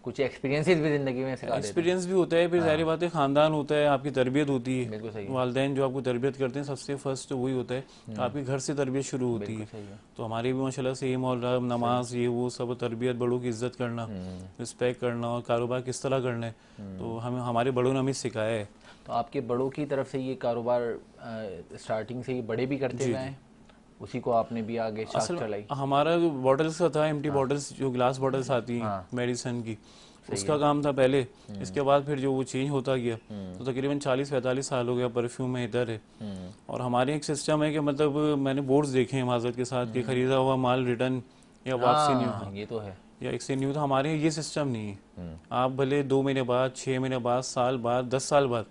S1: कुछ एक्सपीरियंसेस भी ज़िंदगी में सिखा देते हैं।
S4: एक्सपीरियंस भी होता है, फिर जाहिर बात है ख़ानदान होता है, आपकी तरबियत होती है।
S1: बिल्कुल सही है।
S4: वालिदैन जो आपको तरबियत करते हैं सबसे फर्स्ट तो वही होता है, आपके घर से तरबियत शुरू होती है। तो हमारे भी माशाल्लाह से एम और नमाज ये वो सब तरबियत, बड़ों की इज्जत करना, रिस्पेक्ट करना और कारोबार किस तरह करना है, तो हमारे बड़ों ने हमें सिखाया है।
S1: तो आपके बड़ों की तरफ से ये कारोबार स्टार्टिंग से ही बड़े भी करते हुए हैं, उसी को आपने भी आगे शाख चलाई?
S4: हमारा बॉटल्स का था, एम्प्टी बॉटल्स, जो ग्लास बॉटल्स आती हैं मेडिसिन की, उसका काम था पहले। इसके बाद फिर जो वो चेंज होता गया, तो तकरीबन 40-45 साल हो गया परफ्यूम में इधर है। और हमारे एक सिस्टम है कि मतलब मैंने बोर्ड्स देखे हैं माजरत के साथ कि खरीदा हुआ माल रिटर्न या वापसी नहीं हुआ,
S1: ये तो है,
S4: या एक्सचेंज नहीं हुआ। तो हमारे यहाँ ये सिस्टम नहीं है। आप भले 2 महीने बाद, 6 महीने बाद, साल बाद, 10 साल बाद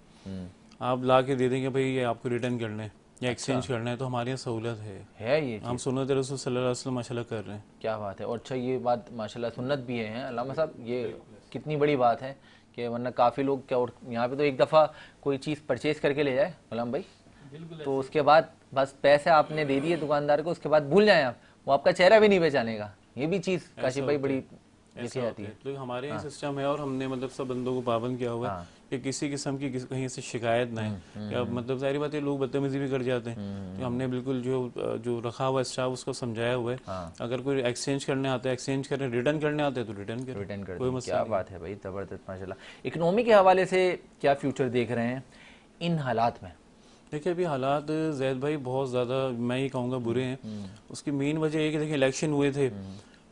S4: आप ला के दे देंगे भाई ये आपको रिटर्न करना है या एक्सचेंज करना है, तो हमारे यहाँ सहूलत है ये। हम सुन्नत रसूल सल्लल्लाहु अलैहि वसल्लम माशाल्लाह कर रहे हैं।
S1: क्या बात है। और अच्छा, ये बात माशाल्लाह सुन्नत भी है अल्लामा साहब, ये कितनी बड़ी बात है कि वरना काफ़ी लोग क्या, और यहाँ पे तो एक दफ़ा कोई चीज़ परचेज करके ले जाए गुलाम भाई, तो उसके बाद बस पैसे आपने दे दिए दुकानदार को, उसके बाद भूल जाएं आप, वो आपका चेहरा भी नहीं पहचानेगा। ये भी चीज़ काशिफ भाई बड़ी लिखी जाती है।
S4: तो हमारे यहाँ सिस्टम है और हमने मतलब सब बंदों को पाबंद किया हुआ है कि किसी किस्म की कहीं से शिकायत ना है, या मतलब सारी बातें लोग बदतमीजी भी कर जाते हैं, तो हमने बिल्कुल जो रखा हुआ स्टाफ उसको समझाया हुआ है, अगर कोई एक्सचेंज करने आता है एक्सचेंज करें, रिटर्न करने आते हैं तो रिटर्न करें, कोई मसला
S1: क्या बात है भाई, जबरदस्त माशाल्लाह। इकोनॉमी के हवाले से क्या फ्यूचर देख रहे हैं इन हालात में?
S4: देखिए अभी हालात जैद भाई बहुत ज़्यादा मैं ही कहूँगा बुरे हैं। उसकी मेन वजह ये कि देखिए इलेक्शन हुए थे,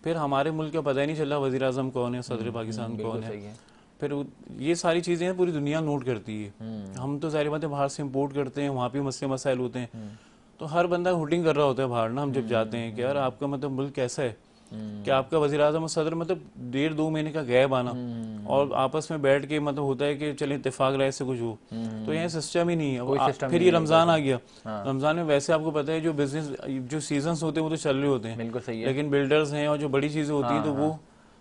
S4: फिर हमारे मुल्क का पता ही नहीं चला वज़ीर आज़म कौन है, सदर पाकिस्तान कौन है, फिर ये सारी चीज़ें पूरी दुनिया नोट करती है। हम तो सारी बातें बाहर से इम्पोर्ट करते हैं, वहाँ पे मसले मसाइल होते हैं, तो हर बंदा हुटिंग कर रहा होता है बाहर ना, हम जब जाते हैं कि यार आपका मतलब मुल्क कैसा है, कि आपका वज़ीर आज़म और सदर मतलब 1.5-2 महीने का गैप आना और आपस में बैठ के मतलब होता है कि चले इत्तेफाक राय से कुछ हो, तो यहाँ सिस्टम ही नहीं है। फिर ये रमज़ान आ गया, रमज़ान में वैसे आपको पता है जो बिजनेस जो सीजन्स होते हैं वो तो चल रहे होते हैं,
S1: बिल्कुल सही है,
S4: लेकिन बिल्डर्स हैं और जो बड़ी चीज़ें होती हैं तो वो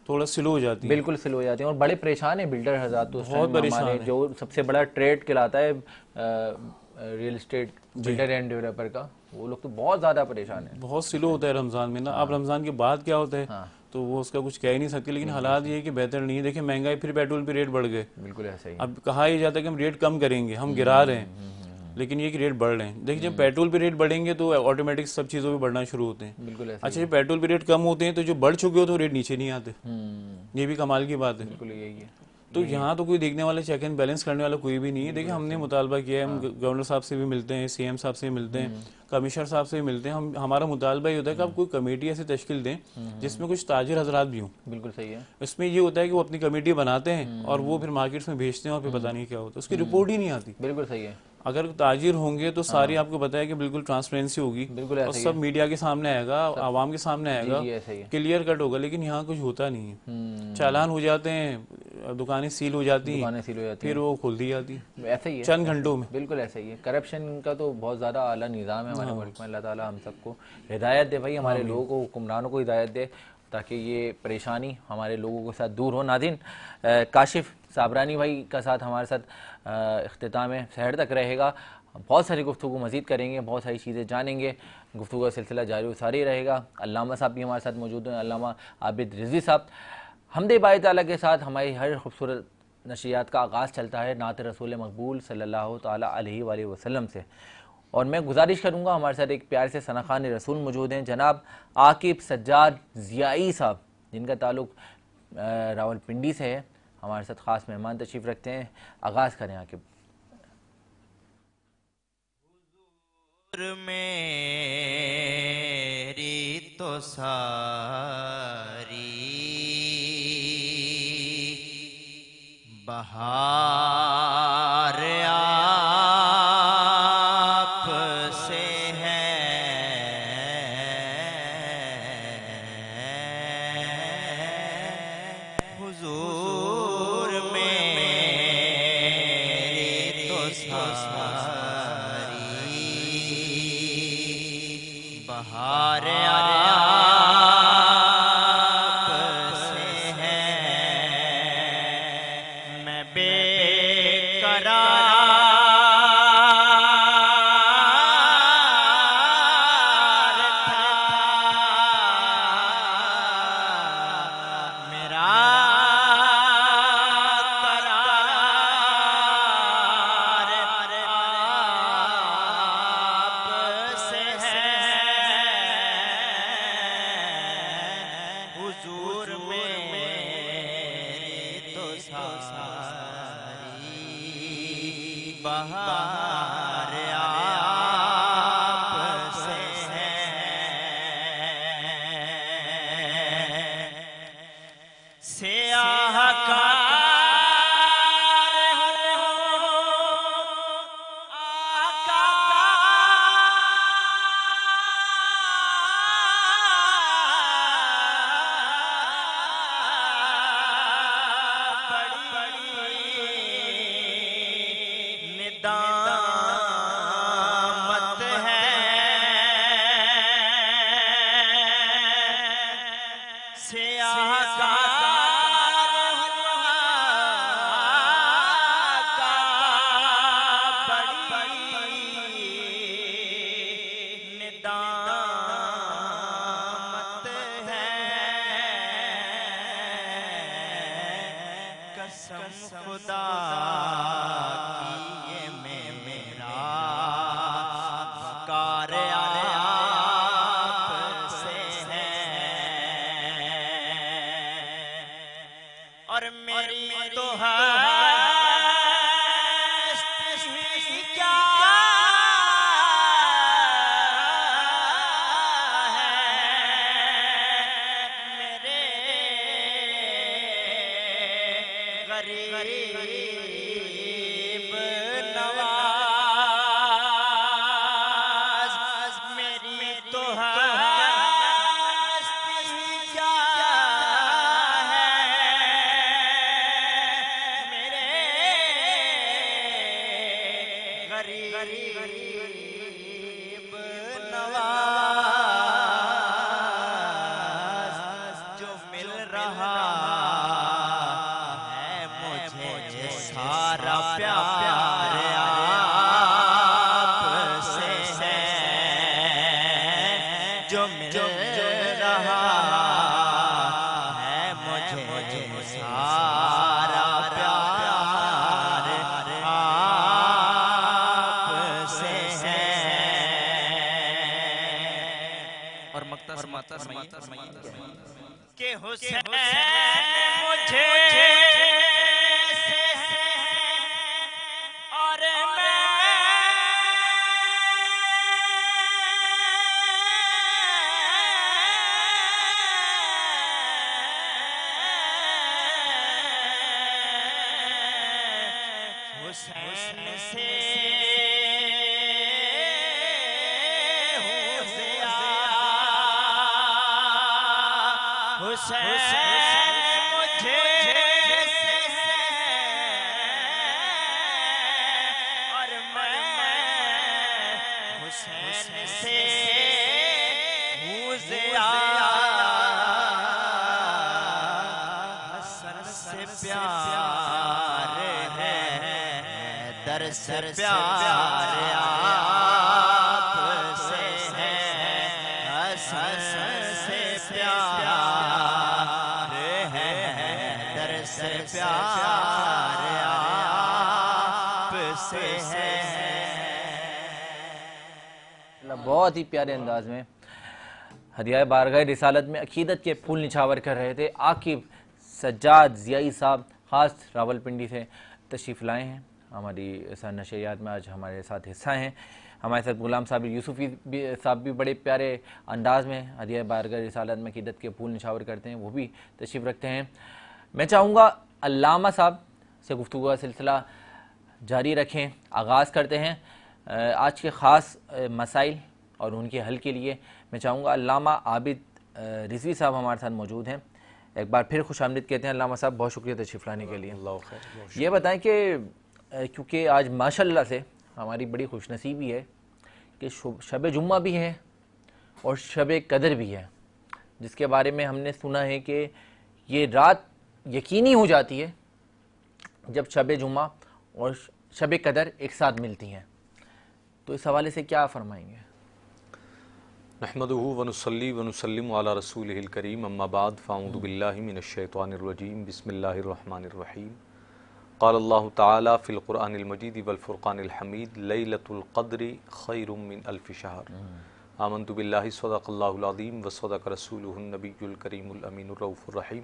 S4: थोड़ा स्लो हो जाती है,
S1: बिल्कुल स्लो हो जाती है, और बड़े परेशान है बिल्डर हज़रात, तो
S4: बहुत परेशान है।
S1: जो सबसे बड़ा ट्रेड कहलाता है real estate builder end developer का, वो लोग तो बहुत ज़्यादा परेशान है,
S4: बहुत स्लो होता है रमज़ान में ना। अब रमज़ान के बाद क्या होता है तो वो उसका कुछ कह ही नहीं सकते, लेकिन हालात ये है कि बेहतर नहीं है। देखिए महंगाई, फिर पेट्रोल पे रेट बढ़ गए,
S1: बिल्कुल ऐसा ही।
S4: अब कहा ही जाता है कि हम रेट कम करेंगे, हम गिरा रहे हैं, लेकिन ये कि रेट बढ़ रहे हैं। देखिए जब पेट्रोल पे रेट बढ़ेंगे तो ऑटोमेटिक सब चीज़ों पे बढ़ना शुरू होते हैं।
S1: बिल्कुल ऐसा।
S4: अच्छा, जब पेट्रोल पे रेट कम होते हैं तो जो बढ़ चुके हो तो रेट नीचे नहीं आते, ये भी कमाल की बात है।
S1: बिल्कुल यही है।
S4: तो यहाँ तो कोई देखने वाला, चेक एंड बैलेंस करने वाला कोई भी नहीं है। देखिए हमने मुतालबा किया है, हम गवर्नर साहब से भी मिलते हैं, सीएम साहब से भी मिलते हैं, कमिश्नर साहब से भी मिलते हैं। हमारा मुतालबा ये होता है कि आप कोई कमेटी ऐसी तश्कील दें जिसमें कुछ ताजिर हजरात भी हों।
S1: बिल्कुल सही है।
S4: इसमें ये होता है कि वो अपनी कमेटी बनाते हैं और वो फिर मार्केट्स में भेजते हैं और फिर पता नहीं क्या होता है, उसकी रिपोर्ट ही नहीं आती।
S1: बिल्कुल सही है।
S4: अगर ताजिर होंगे तो सारी आपको पता है कि बिल्कुल ट्रांसपेरेंसी होगी,
S1: बिल्कुल
S4: और सब मीडिया के सामने आएगा, आवाम के सामने आएगा, क्लियर कट होगा, लेकिन यहाँ कुछ होता नहीं है। चालान हो जाते हैं, दुकानें सील हो जाती हैं, फिर वो खोल दी जाती है,
S1: ऐसा ही है
S4: चंद घंटों में।
S1: बिल्कुल ऐसा ही है। करप्शन का तो बहुत ज़्यादा आला निज़ाम है हमारे मुल्क में। अल्लाह ताला हम सबको हिदायत दे भाई, हमारे लोगों को, हुक्मरानों को हिदायत दे, ताकि ये परेशानी हमारे लोगों के साथ दूर हो। नाज़रीन, काशिफ साबरानी भाई का साथ हमारे साथ इख्तिताम सहर तक रहेगा। बहुत सारी गुफ्तगू मज़ीद करेंगे, बहुत सारी चीज़ें जानेंगे, गुफ्तगू का सिलसिला जारी सारी रहेगा। अल्लामा साहब भी हमारे साथ मौजूद हैं, अल्लामा आबिद रिजवी साहब। हमदे बाई ताला के साथ हमारी हर खूबसूरत नशियात का आगाज़ चलता है नात रसूल मकबूल सल्लल्लाहु ताला अलैहि वसल्लम से। और मैं गुजारिश करूँगा, हमारे साथ एक प्यार से सनाखान रसूल मौजूद हैं, जनाब आकिब सज्जाद ज़ियाई साहब, जिनका ताल्लुक़ रावलपिंडी से है। हमारे साथ ख़ास मेहमान तशरीफ़ रखते हैं। आगाज़ करें आकिब।
S5: मेरी तो सारी बहार आप से है, हुजूर मेरी तो सारी बहार आप से है, मैं बेकरार था, मेरा करार आप से है, हुजूर मेरी तो सारी बहार आप से है, सियाहकार हो आका निदामत है, सियाहकार का बड़ी निदामत है, और मेरी तो हस्ती क्या है, मेरे गरीब नवाज, मेरी तो हस्ती क्या है, मेरे गरीब नवाज, जो मिल रहा है मुझे सारा प्यार आपसे है, जो मिल रहा है मुझे सारा प्यार आपसे है। और के हुसैन मुझे और हुसैन से हूँ ज़िया, हुसैन मुझे और मैं हुसैन से हूँ ज़िया, हसन से प्यार है, दर से प्यार आपसे है, हसन से प्यार है, दर से प्यार आपसे है।
S1: बहुत ही प्यारे अंदाज में हदिया बारगाह रिसालत में अकीदत के फूल निछावर कर रहे थे आकिब सज्जाद ज़ियाई साहब, ख़ास रावलपिंडी से तशरीफ़ लाए हैं। हमारी नशरियात में आज हमारे साथ हिस्सा हैं। हमारे साथ गुलाम साबिर यूसुफ़ी साहब भी बड़े प्यारे अंदाज में हदिया बारगाह रिसालत में अकीदत के फूल निछावर करते हैं, वो भी तशरीफ़ रखते हैं। मैं चाहूँगा अल्लामा साहब से गुफ्तगू का सिलसिला जारी रखें। आगाज़ करते हैं आज के ख़ास मसाइल और उनके हल के लिए। मैं चाहूँगा अल्लामा आबिद रिजवी साहब हमारे साथ मौजूद हैं। एक बार फिर खुशामदीद कहते हैं अल्लामा साहब, बहुत शुक्रिया तशरीफ़ लाने के लिए। ये बताएं कि क्योंकि आज माशाल्लाह से हमारी बड़ी खुशनसीबी है कि शब जुम्मा भी है और शब कदर भी है, जिसके बारे में हमने सुना है कि ये रात यकीनी हो जाती है जब शब जुम्मा और शब कदर एक साथ मिलती हैं। तो इस हवाले से क्या फरमाएंगे?
S6: नहमदुहु व नुसल्ली व नुसल्लिमु अला रसूलिहिल करीम, अम्मा बाद फ़अऊज़ु बिल्लाहि मिनश शैतानिर रजीम, बिस्मिल्लाहिर रहमानिर रहीम। क़ाल अल्लाहु तआला फ़िल क़ुरआनिल मजीद वल फ़ुरक़ानिल हमीद, लैलतुल क़द्रि ख़ैरुम मिन अल्फ़ि शहर। आमन्तु बिल्लाहि सदक़ल्लाहुल अज़ीम व सदक़ रसूलुहुन नबियुल करीमुल अमीनुर रऊफ़ुर रहीम।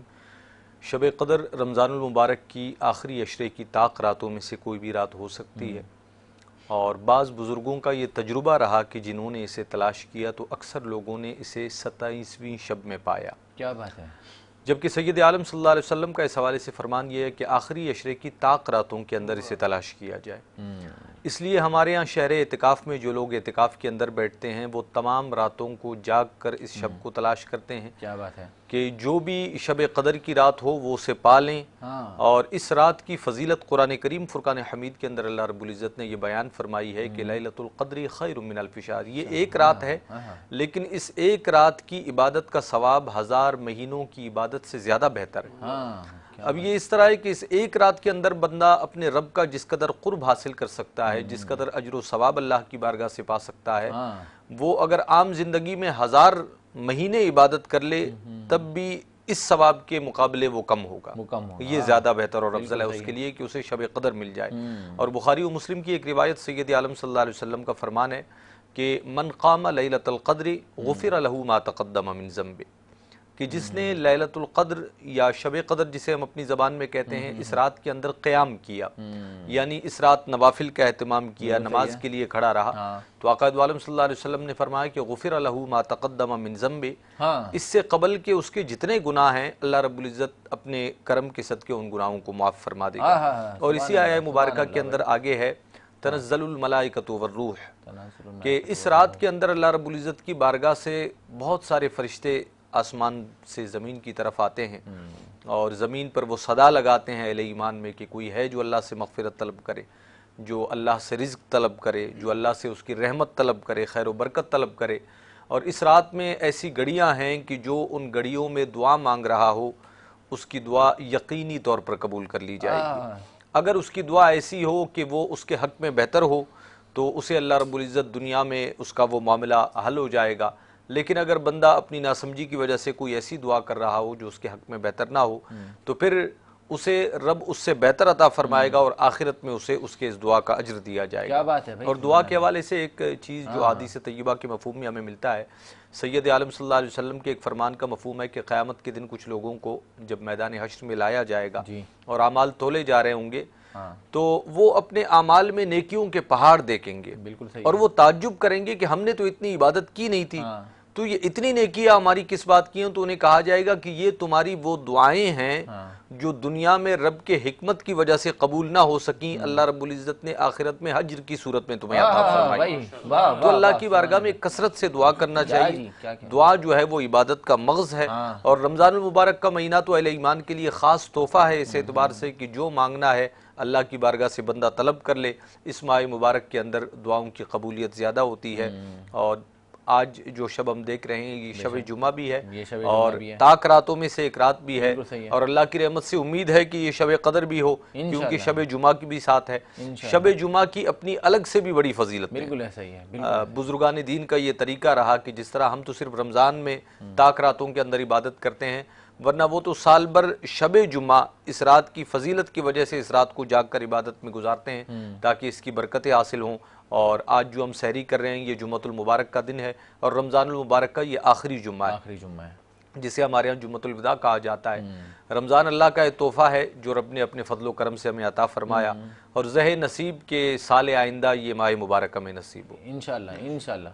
S6: शब क़द्र रमज़ानुल मुबारक की आखिरी अशरे की ताक रातों में से कोई भी रात हो सकती है, और बाज़ बुज़ुर्गों का ये तजुर्बा रहा कि जिन्होंने इसे तलाश किया तो अक्सर लोगों ने इसे 27वीं शब में पाया।
S1: क्या बात है।
S6: जबकि सैयद आलम सल्लल्लाहु अलैहि वसल्लम का इस हवाले से फरमान ये है कि आखिरी अशरे की ताक रातों के अंदर इसे तलाश किया जाए। इसलिए हमारे यहाँ शहर एतिकाफ़ में जो लोग एतिकाफ़ के अंदर बैठते हैं वो तमाम रातों को जाग कर इस शब को तलाश करते हैं।
S1: क्या बात है
S6: कि जो भी शब कदर की रात हो वो उसे पालें। और इस रात की फ़जीलत कुरान करीम फ़ुरक़ान हमीद के अंदर अल्लाह रब्बुल इज़्ज़त ने ये बयान फरमाई है कि लैलतुल क़द्रि खैरुम मिन अल्फ़ि शहर। ये एक रात है, लेकिन इस एक रात की इबादत का सवाब 1000 महीनों की इबादत से ज़्यादा बेहतर है। अब ये इस तरह है कि इस एक रात के अंदर बंदा अपने रब का जिस कदर क़ुर्ब हासिल कर सकता है, जिस कदर अजर व सवाब अल्लाह की बारगाह से पा सकता है, वो अगर आम जिंदगी में 1000 महीने इबादत कर ले तब भी इस सवाब के मुकाबले वो कम होगा। ये ज़्यादा बेहतर और अफजल है उसके लिए कि उसे शब कदर मिल जाए। और बुखारी व मुस्लिम की एक रिवायत सैयद आलम सल्लल्लाहु अलैहि वसल्लम का फरमान है कि मन क़ाम लैलतुल क़द्रि गुफ़िर लहू मा तक़द्दम मिन ज़ंबि। कि जिसने लैलतुल क़द्र या शब क़द्र जिसे हम अपनी ज़बान में कहते हैं इस रात के अंदर क़याम किया, यानी इस रात नवाफिल का एहतमाम किया, नमाज के लिए खड़ा रहा, तो आका दो आलम सल्लल्लाहु अलैहि वसल्लम ने फरमाया कि गुफ़िर लहू मा तक़द्दम मिन ज़म्बि, इससे कबल के उसके जितने गुनाह हैं अल्लाह रब्बुल इज़्ज़त अपने करम के सदके उन गुनाहों को माफ़ फरमा देगा। और इसी आया मुबारका के अंदर आगे है तनज़्ज़लुल मलाइकतु वर्रूह, कि इस रात के अंदर अल्लाह रब्बुल इज़्ज़त की बारगाह से बहुत सारे फरिश्ते आसमान से ज़मीन की तरफ आते हैं और ज़मीन पर वो सदा लगाते हैं अहले ईमान में कि कोई है जो अल्लाह से मग़फ़िरत तलब करे, जो अल्लाह से रिज़्क़ तलब करे, जो अल्लाह से उसकी रहमत तलब करे, खैर व बरकत तलब करे। और इस रात में ऐसी घड़ियाँ हैं कि जो उन घड़ियों में दुआ मांग रहा हो उसकी दुआ यकीनी तौर पर कबूल कर ली जाएगी। अगर उसकी दुआ ऐसी हो कि वो उसके हक़ में बेहतर हो तो उसे अल्लाह रब्बुल इज़्ज़त दुनिया में उसका वो मामला हल हो जाएगा। लेकिन अगर बंदा अपनी नासमझी की वजह से कोई ऐसी दुआ कर रहा हो जो उसके हक़ में बेहतर ना हो तो फिर उसे रब उससे बेहतर अता फरमाएगा और आखिरत में उसे उसके इस दुआ का अज्र दिया जाएगा।
S1: क्या बात है भाई।
S6: और दुआ के हवाले से एक चीज़ जो हदीस तय्यबा के मफ़हूम में हमें मिलता है, सैयद आलम सल्लल्लाहु अलैहि वसल्लम के एक फरमान का मफ़हूम है कि क़यामत के दिन कुछ लोगों को जब मैदान हश्र में लाया जाएगा और आमाल तोले जा रहे होंगे तो वो अपने आमाल में नेकियों के पहाड़ देखेंगे, बिल्कुल सही, और वो ताज्जुब करेंगे कि हमने तो इतनी इबादत की नहीं थी, तो ये इतनी नेकियां हमारी किस बात की हैं। तो उन्हें कहा जाएगा कि ये तुम्हारी वो दुआएं हैं जो दुनिया में रब के हिकमत की वजह से कबूल ना हो सकी, अल्लाह रब्बुल इज़्ज़त ने आखिरत में हज्र की सूरत में तुम्हें अता फरमाई। तो अल्लाह की बारगाह में कसरत से दुआ करना चाहिए। दुआ जो है वो इबादत का मग़ज़ है और रमज़ानुल मुबारक का महीना तो अहले ईमान के लिए ख़ास तोहफ़ा है इस एतबार से कि जो मांगना है अल्लाह की बारगाह से बंदा तलब कर ले। इस माह मुबारक के अंदर दुआओं की कबूलियत ज़्यादा होती है। और आज जो शब हम देख रहे हैं ये शब जुमा भी है और ताक रातों में से एक रात भी है और अल्लाह की रहमत से उम्मीद है कि ये शब क़दर भी हो क्योंकि शब जुमा की भी साथ है। शब जुमा की अपनी अलग से भी बड़ी फजीलत है। बुजुर्गान दीन का ये तरीका रहा कि जिस तरह हम तो सिर्फ रमज़ान में ताक रातों के अंदर इबादत करते हैं, वरना वो तो साल भर शब जुमा इस रात की फजीलत की वजह से इस रात को जाग कर इबादत में गुजारते हैं ताकि इसकी बरकतें हासिल हों। और आज जो हम सहरी कर रहे हैं ये जुम्मतुल मुबारक का दिन है और रमज़ानुल मुबारक का ये आखिरी जुम्मा है जिसे हमारे यहाँ जुम्मतुल विदा कहा जाता है। रमज़ान अल्लाह का एक तोहफ़ा है जो रब ने अपने फजलो करम से हमें अता फरमाया और ज़ह नसीब के साल आइंदा ये माह मुबारक में नसीब हो इंशाअल्लाह इंशाअल्लाह।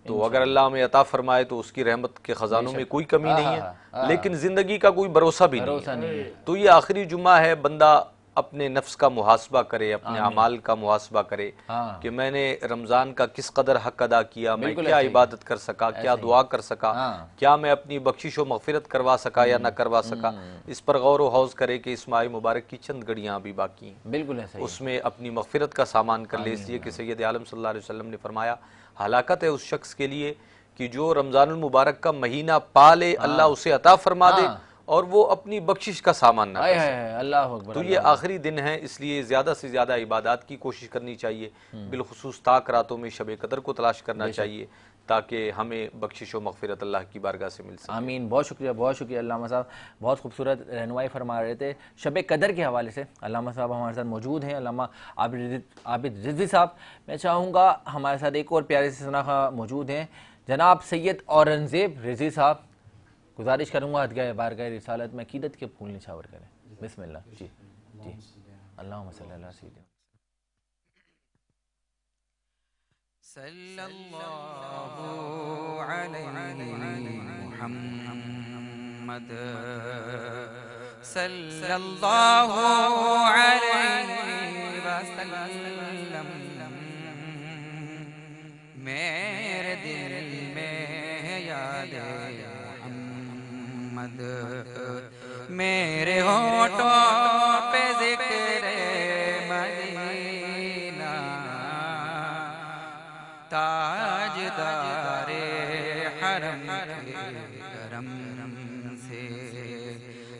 S6: तो अगर अल्लाह हमें अता फरमाए तो उसकी रहमत के ख़जानों में कोई कमी नहीं है, लेकिन ज़िंदगी का कोई भरोसा भी नहीं है। तो ये आखिरी जुम्मा है, बंदा अपने नफ्स का मुहासबा करे, अपने अमाल का मुहासबा करे कि मैंने रमज़ान का किस कदर हक अदा किया, मैं क्या इबादत कर सका, क्या दुआ कर सका, क्या मैं अपनी बख्शिश व मग़फ़िरत करवा सका या ना करवा सका। इस पर गौर व हौज़ करे कि इस माह मुबारक की चंद घड़ियाँ अभी बाकी हैं, बिल्कुल है, उसमें अपनी मग़फ़िरत का सामान कर ले। इसलिए कि सैयद आलम सल्लल्लाहु अलैहि वसल्लम ने फरमाया हलाकत है उस शख्स के लिए कि जो रमज़ानुल मुबारक का महीना पा ले, अल्लाह उसे अता फरमा दे और वो अपनी बख्शिश का सामान ना कर सके। अल्लाह अकबर। तो ये आखिरी दिन है, इसलिए ज़्यादा से ज़्यादा इबादत की कोशिश करनी चाहिए, बिलखुसूस ताक रातों में शब क़दर को तलाश करना चाहिए ताकि हमें बख्शिश व मग़फ़िरत अल्लाह की बारगाह से मिल सके। आमीन। बहुत शुक्रिया अल्लामा साहब, बहुत खूबसूरत रहनुमाई फरमा रहे थे शब क़दर के हवाले से। अल्लामा साहब हमारे साथ मौजूद हैं, अल्लामा आबिद रिज़वी साहब। मैं चाहूँगा हमारे साथ एक और प्यारे से सनाखा मौजूद हैं जनाब सैयद औरंगज़ेब रिज़वी साहब। गुजारिश करूँगा अदगाह बारगाह रिसालत में अक़ीदत के फूल निछावर करें। बिस्मिल्लाह। जी जी। अल्लाहुम्मा सल्ली अला सय्यिदिना
S7: सल्लल्लाहु अलैहि मुहम्मद सल्लल्लाहु अलैहि वसल्लम। मेरे दिल में याद मोहम्मद, मेरे होठों पे ज़िक्र मदीना, ताजदारे हरम के करम से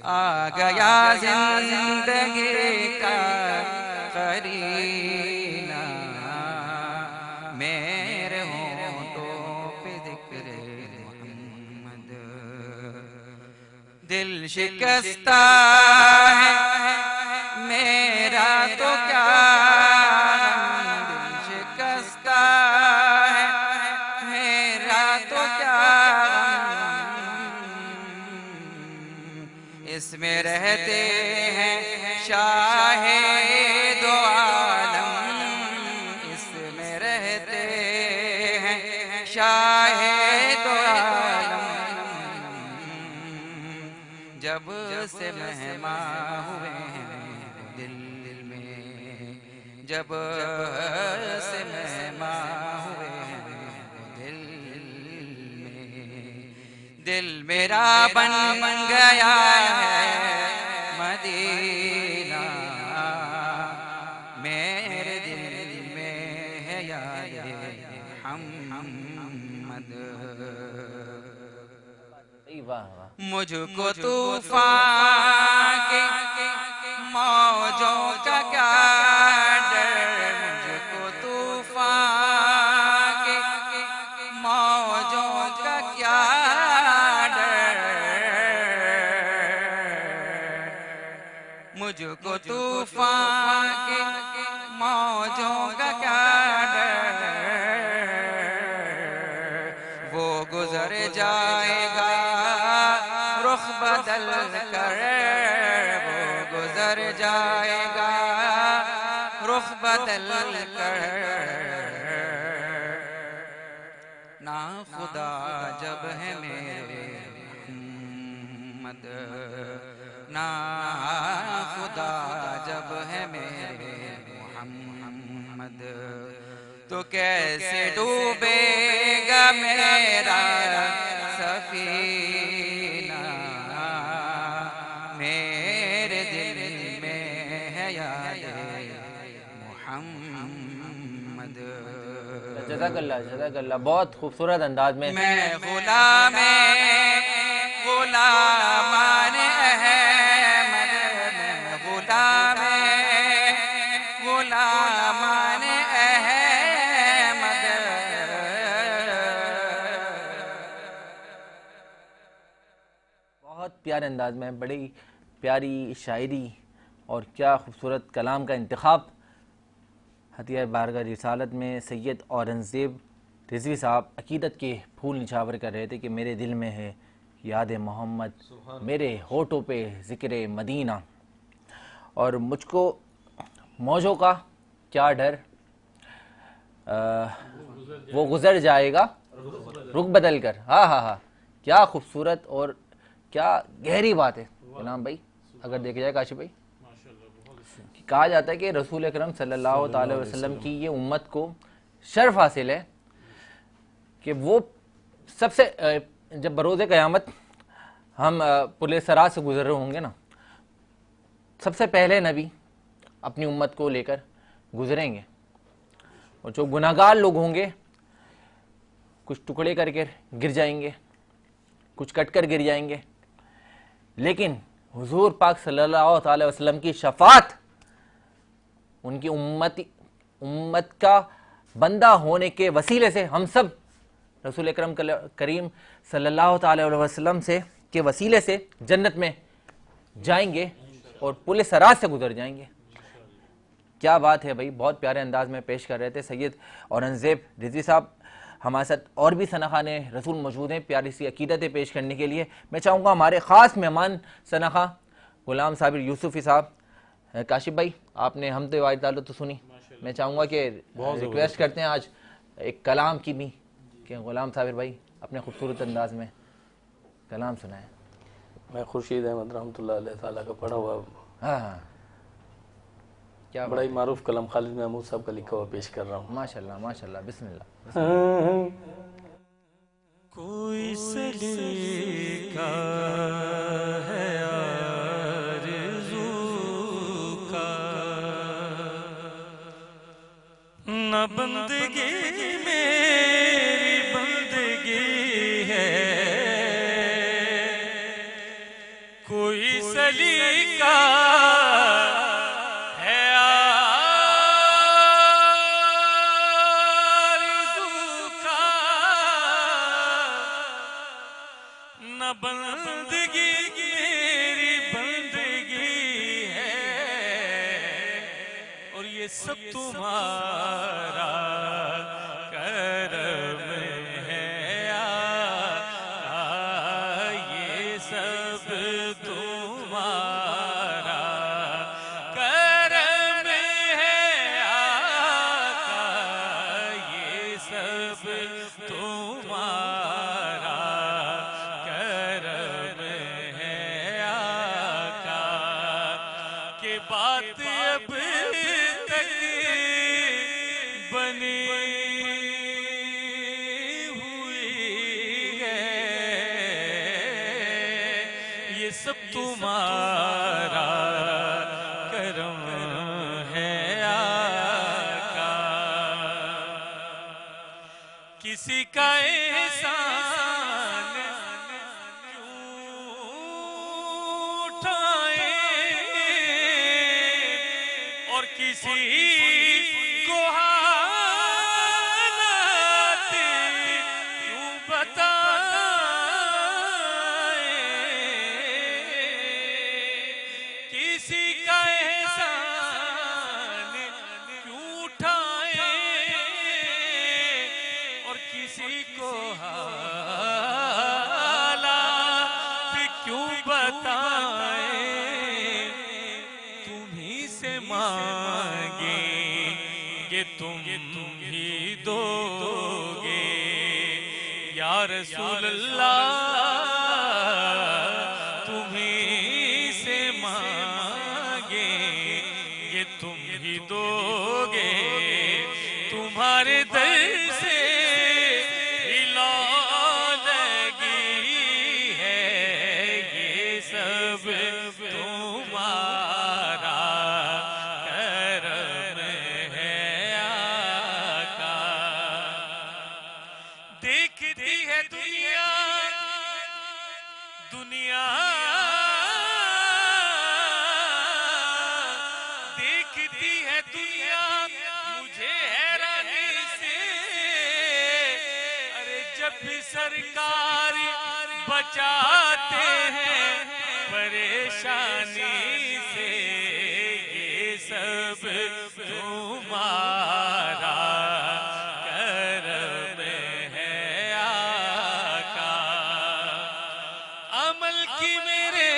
S7: आ गया जिंदगी का करीना। मेरे होठों पे ज़िक्र मोहम्मद, दिल शिकस्ता है मेरा तो क्या, दिल शिकस्ता है मेरा तो क्या, इसमें रहते हैं शाहे दो आलम, इसमें रहते हैं शाहे दो आलम। जब से मेहमान हुए हैं दिल में, जब से मेहमान हुए हैं दिल में, दिल मेरा बन गया है मदीना, मेरे दिल में है याद मोहम्मद।
S1: वाह वाह।
S7: मुझको तूफान के मौजों का क्या डर, मुझको तूफान के मौजों का क्या डर, मुझको तूफान के मौजों का क्या डर, वो गुजर जाएगा रुख बदल कर, वो गुजर जाएगा रुख बदल कर। ना खुदा जब है मेरे मोहम्मद, ना खुदा जब है मेरे मोहम्मद, तो कैसे डूबेगा मेरा सफीना, मेरे दिल में है याद मोहम्मद।
S1: जज़ाकल्लाह जज़ाकल्लाह, बहुत खूबसूरत अंदाज में।
S7: मैं गुलामाने अहमद, मैं गुलामाने अहमद।
S1: बहुत प्यारे अंदाज में, बड़ी प्यारी शायरी और क्या खूबसूरत कलाम का इंतखाब। हतिया बारगाह रिसालत में सैयद औरंगज़ेब रिजवी साहब अकीदत के फूल निछावर कर रहे थे कि मेरे दिल में है याद मोहम्मद, मेरे होठों पे ज़िक्र मदीना, और मुझको मौजों का क्या डर, वो गुज़र जाएगा रुख बदल कर। हाँ हाँ हाँ, क्या खूबसूरत और क्या गहरी बात है इनाम भाई। अगर देखा जाए काशिफ भाई, कहा जाता है कि रसूल अकरम सल्लल्लाहु अलैहि वसल्लम की ये उम्मत को शर्फ हासिल है कि वो सबसे जब बरोज़े क़यामत हम पुले सरात से गुजर रहे होंगे ना, सबसे पहले नबी अपनी उम्मत को लेकर गुजरेंगे, और जो गुनाहगार लोग होंगे कुछ टुकड़े करके गिर जाएंगे, कुछ कट कर गिर जाएंगे, लेकिन हुजूर पाक सल्लल्लाहु अलैहि वसल्लम की शफात उनकी उम्मत का बंदा होने के वसीले से हम सब रसूल अकरम करीम सल्लल्लाहु अलैहि वसल्लम से के वसीले से जन्नत में जाएंगे और पुल सरात से गुजर जाएंगे। क्या बात है भाई, बहुत प्यारे अंदाज में पेश कर रहे थे सैयद औरंगज़ेब रिजवी साहब। हमारे साथ और भी सनाखाने रसूल मौजूद हैं प्यारी सी अकीदतें पेश करने के लिए। मैं चाहूँगा हमारे ख़ास मेहमान सनाखा गुलाम साबिर यूसुफ़ी साहब। काशिफ भाई, आपने हम तो वायद तो सुनी, मैं चाहूँगा कि रिक्वेस्ट करते हैं आज एक कलाम की भी कि गुलाम साबिर भाई अपने खूबसूरत अंदाज में कलाम सुनाएं।
S2: मैं खुर्शीद अहमद रहमतुल्लाह अलैह ताला का पढ़ा हुआ,
S1: हाँ हाँ, क्या
S2: बड़ा ही मारूफ कलम खालिद महमूद साहब का लिखा हुआ पेश कर रहा हूँ।
S1: माशाल्लाह माशाल्लाह, बिस्मिल्लाह।
S5: कोई सलीका है आरज़ू का, न बंदगी मेरी बंदगी है, कोई सलीका है आरज़ू का, न बंदगी मेरी बंदगी है, और ये सब तुम्हारा करम है, ये सब तुम्हारा करम है आका, ये सब तुम्हारा करम है आका। के बात अब तक बनी हुई है, ये सब तुम्हारा करम है आका। किसी का एहसान क्यों उठाए और किसी को हालात क्यों बताए। किसी का एहसान क्यों उठाए और किसी को हालात क्यों बताए। तुम्ही से मांगेंगे तुम ही दोगे या रसूल अल्लाह। तुम्ही से मांगेंगे तुम ही दोगे, तुम्हारे दर से हिला लगी है, ये सब तुम्हारा करम है आका। देखती है दुनिया दुनिया, देखती है दुनिया मुझे हैरानी से। अरे जब भी सरकार बचाते हैं परेशानी से, ये सब तुम्हारा करम है आका। अमल की मेरे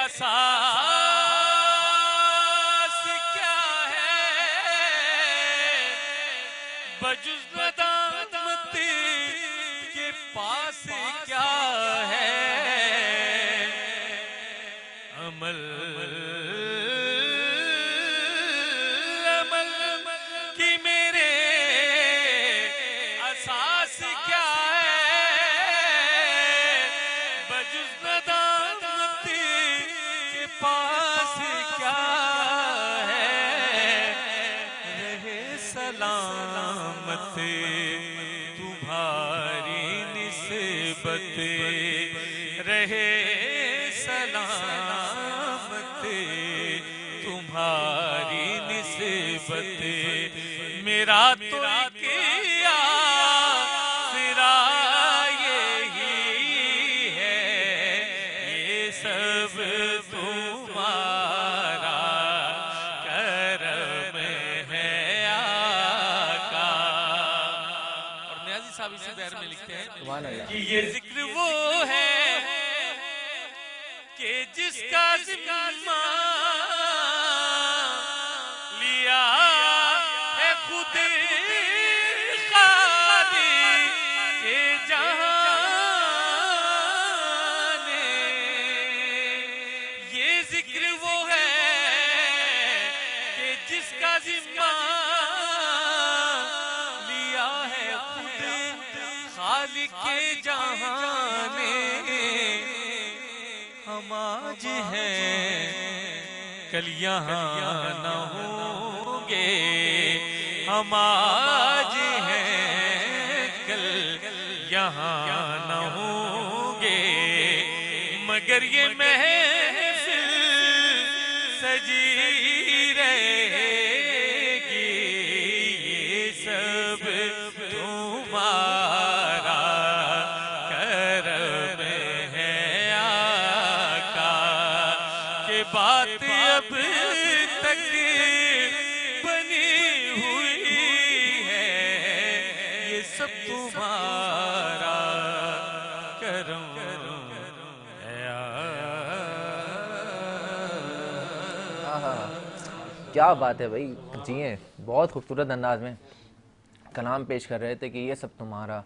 S5: असास क्या है, बजुज़ नदामत के पास क्या है। अमल अमल की मेरे असास क्या है, बजुज़ नदामत के पास क्या है। रहे सलामत तुम्हारी निस्बत, रहे सलामत तुम्हारी निस्बत। मेरा तो किया सिरा यही है, ये सब तुम्हारा करम है आका। और नियाज़ी साहब इसी बैर में लिखते हैं कि ये जिक्र वो है कि जिसका जिम्मा लिया है खुद खालिक के जहां ने। ये जिक्र वो है कि जिसका जिम्मा लिया है खुद खालिक के जहां ने। हम आज हैं कल यहाँ न होंगे, हम आज हैं कल यहाँ न होंगे, मगर ये महफिल सजी रहेगी। ये सब तुम्हारा करम है आका। के बात अब तक बनी हुई है, ये सब तुम्हारा करम
S1: क्या बात है भाई, जिए बहुत खूबसूरत अंदाज में कलाम पेश कर रहे थे कि ये सब तुम्हारा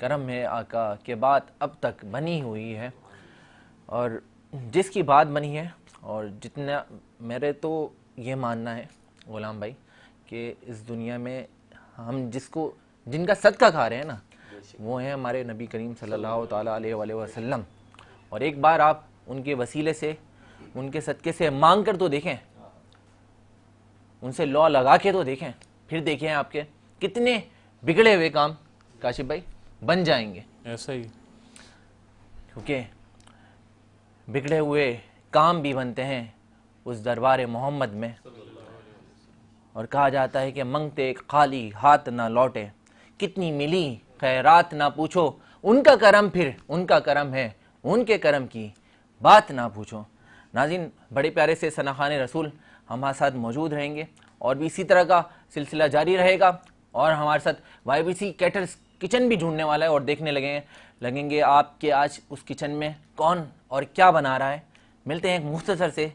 S1: करम है आका, के बात अब तक बनी हुई है। और जिसकी बात बनी है, और जितना मेरे तो ये मानना है गुलाम भाई कि इस दुनिया में हम जिनका सदका खा रहे हैं ना, वो हैं हमारे नबी करीम सल्लल्लाहु ताला अलैहि वसल्लम। और एक बार आप उनके वसीले से, उनके सदके से मांग कर तो देखें, उनसे लौ लगा के तो देखें, फिर देखें आपके कितने बिगड़े हुए काम काशिफ भाई बन जाएंगे।
S4: ऐसा ही,
S1: क्योंकि बिगड़े हुए काम भी बनते हैं उस दरबार मोहम्मद में। और कहा जाता है कि मंगते खाली हाथ ना लौटे, कितनी मिली खैरात ना पूछो, उनका करम फिर उनका करम है, उनके करम की बात ना पूछो। नाज़रीन, बड़े प्यारे से सनाखान रसूल हमारे साथ मौजूद रहेंगे और भी इसी तरह का सिलसिला जारी रहेगा। और हमारे साथ YBC कैटर्स किचन भी ढूंढने वाला है और देखने लगेंगे आपके आज उस किचन में कौन और क्या बना रहा है। मिलते हैं एक मुख्तसर से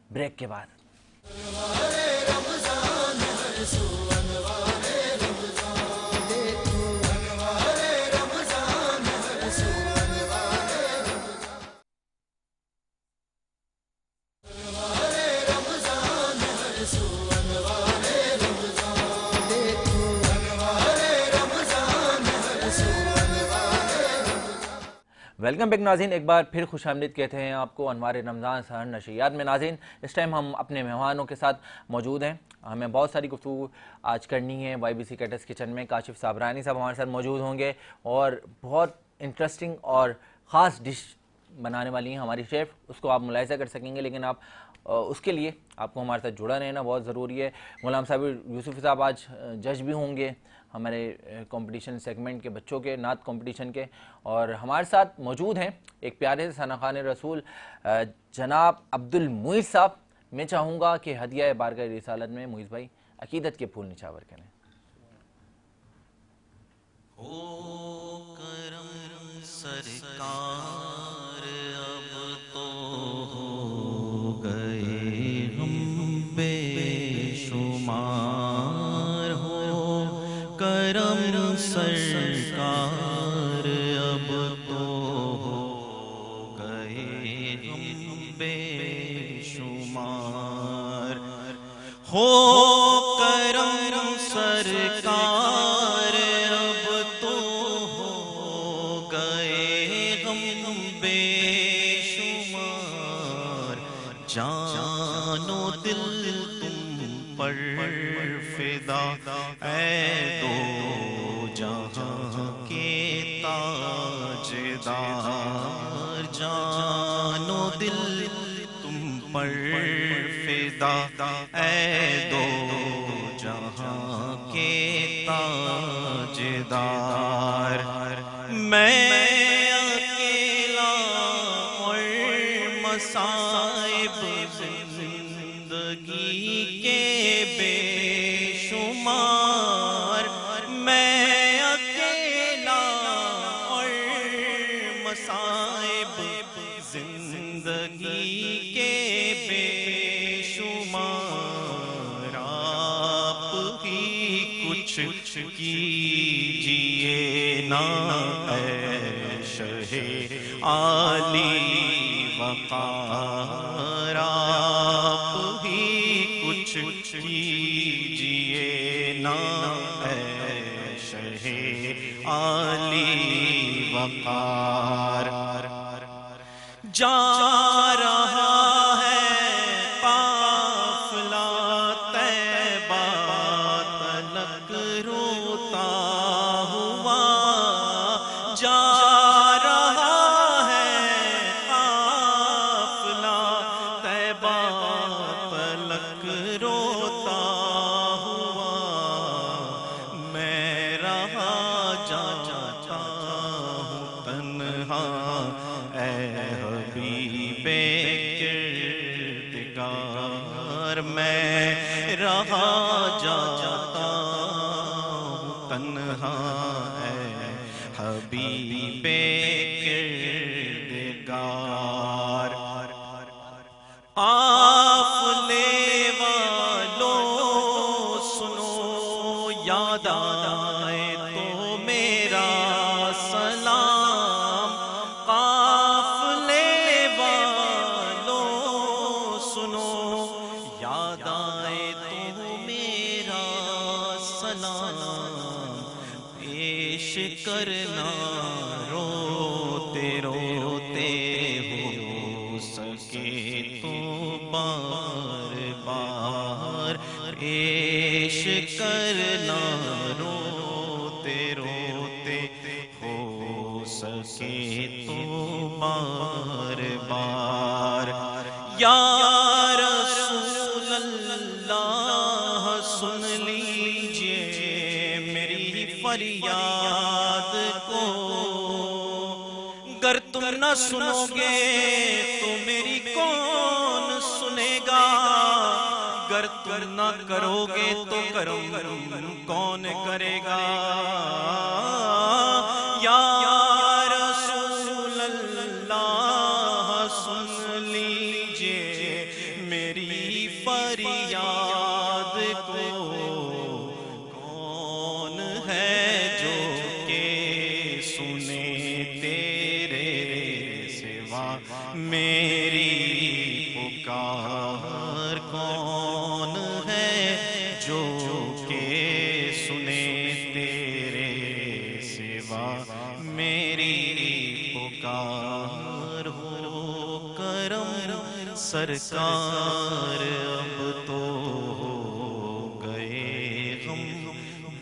S1: ब्रेक के बाद। वेलकम बैक नाज़रीन, एक बार फिर खुशामदीद कहते हैं आपको अनवार रमज़ान सहर नशियात में। नाज़रीन, इस टाइम हम अपने मेहमानों के साथ मौजूद हैं। हमें बहुत सारी गुफ्तगू आज करनी है YBC कैटर्स किचन में। काशिफ साबरानी साहब हमारे साथ मौजूद होंगे और बहुत इंटरेस्टिंग और ख़ास डिश बनाने वाली हैं हमारी शेफ़, उसको आप मुलाहिज़ा कर सकेंगे। लेकिन आप उसके लिए आपको हमारे साथ जुड़ा रहना बहुत ज़रूरी है। गुलाम साहब यूसुफ साहब आज जज भी होंगे हमारे कंपटीशन सेगमेंट के बच्चों के नात कंपटीशन के, और हमारे साथ मौजूद हैं एक प्यारे से सनाखान रसूल जनाब अब्दुल मुईज़ साहब। मैं चाहूँगा कि हदिया बारगाह रिसालत में मुईज़ भाई अकीदत के फूल निछावर करें।
S8: ओ करम सरकार, अब तो हो गए हम बेशुमार, हो करम सरकार, अब तो हो गए हम बेशुमार, हो करम सरकार, अब तो हो गए हम बेशुमार, जानो दिल तुम पर फिदा, ऐ दो जहां के ताजदार, जानो दिल तुम पर फिदा, ऐ दो जहां के ताजदार। मैं अकेला और मसाइब जिंदगी के बेशुमार, मैं अकेला और मसाइब जिंदगी के बेशुमार, आप ही कुछ कीजिए ना ऐ शहे आली वक़ार, आप ही कुछ कीजिए ना ऐ शहे आली वक़ार। जा रहा है काफ़िला तैबा तलक रोता हुआ, जा रहा है काफ़िला तैबा तलक रोता हुआ, मैं रहा जाता हूँ तन्हा, ऐ हबीबे किरदगार, मैं रहा जाता हूँ तन्हा, ऐ हबीबे किरदगार। काफ़िले वालों करना रोते रोते हो सके तो बार बार पेश करना रोते रोते हो सके तो बार बार। या रसूल अल्लाह सुन लीजिए मेरी फरियाद को, अगर तुम न सुनोगे तो मेरी कौन सुनेगा, अगर तुम न करोगे तो करम कौन करेगा। या रसूल अल्लाह सुन लीजिए मेरी फरियाद को, कौन है जो के सुने तेरे सिवा मेरी पुकार, कौन है जो के सुने तेरे सिवा मेरी पुकार। हो करम सरकार अब तो हो गए हम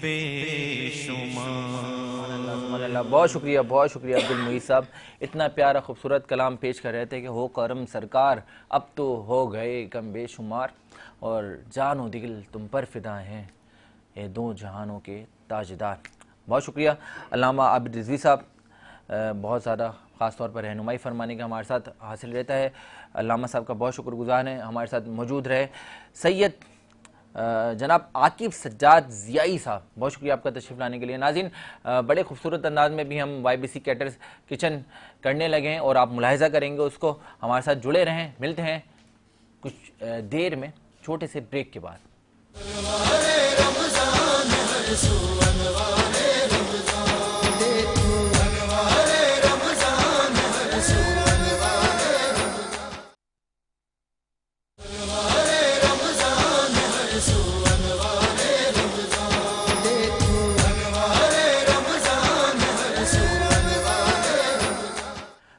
S8: बेशुमार।
S1: बहुत शुक्रिया अब्दुल मुईस साहब, इतना प्यारा खूबसूरत कलाम पेश कर रहे थे कि हो करम सरकार अब तो हो गए कम बेशुमार, और जान व दिल तुम पर फिदा हैं ये दो जहानों के ताजदार। बहुत शुक्रिया अल्लामा आबिद रिजवी साहब, बहुत ज़्यादा ख़ास तौर पर रहनुमाई फरमाने का हमारे साथ हासिल रहता है। अल्लामा साहब का बहुत शुक्रगुज़ार हैं, हमारे साथ मौजूद रहे। सैयद जनाब आकिब सज्जाद ज़ियाई साहब, बहुत शुक्रिया आपका तशरीफ़ लाने के लिए। नाज़रीन, बड़े खूबसूरत अंदाज में भी हम YBC कैटर्स किचन करने लगे हैं और आप मुलाहिज़ा करेंगे उसको। हमारे साथ जुड़े रहें, मिलते हैं कुछ देर में छोटे से ब्रेक के बाद।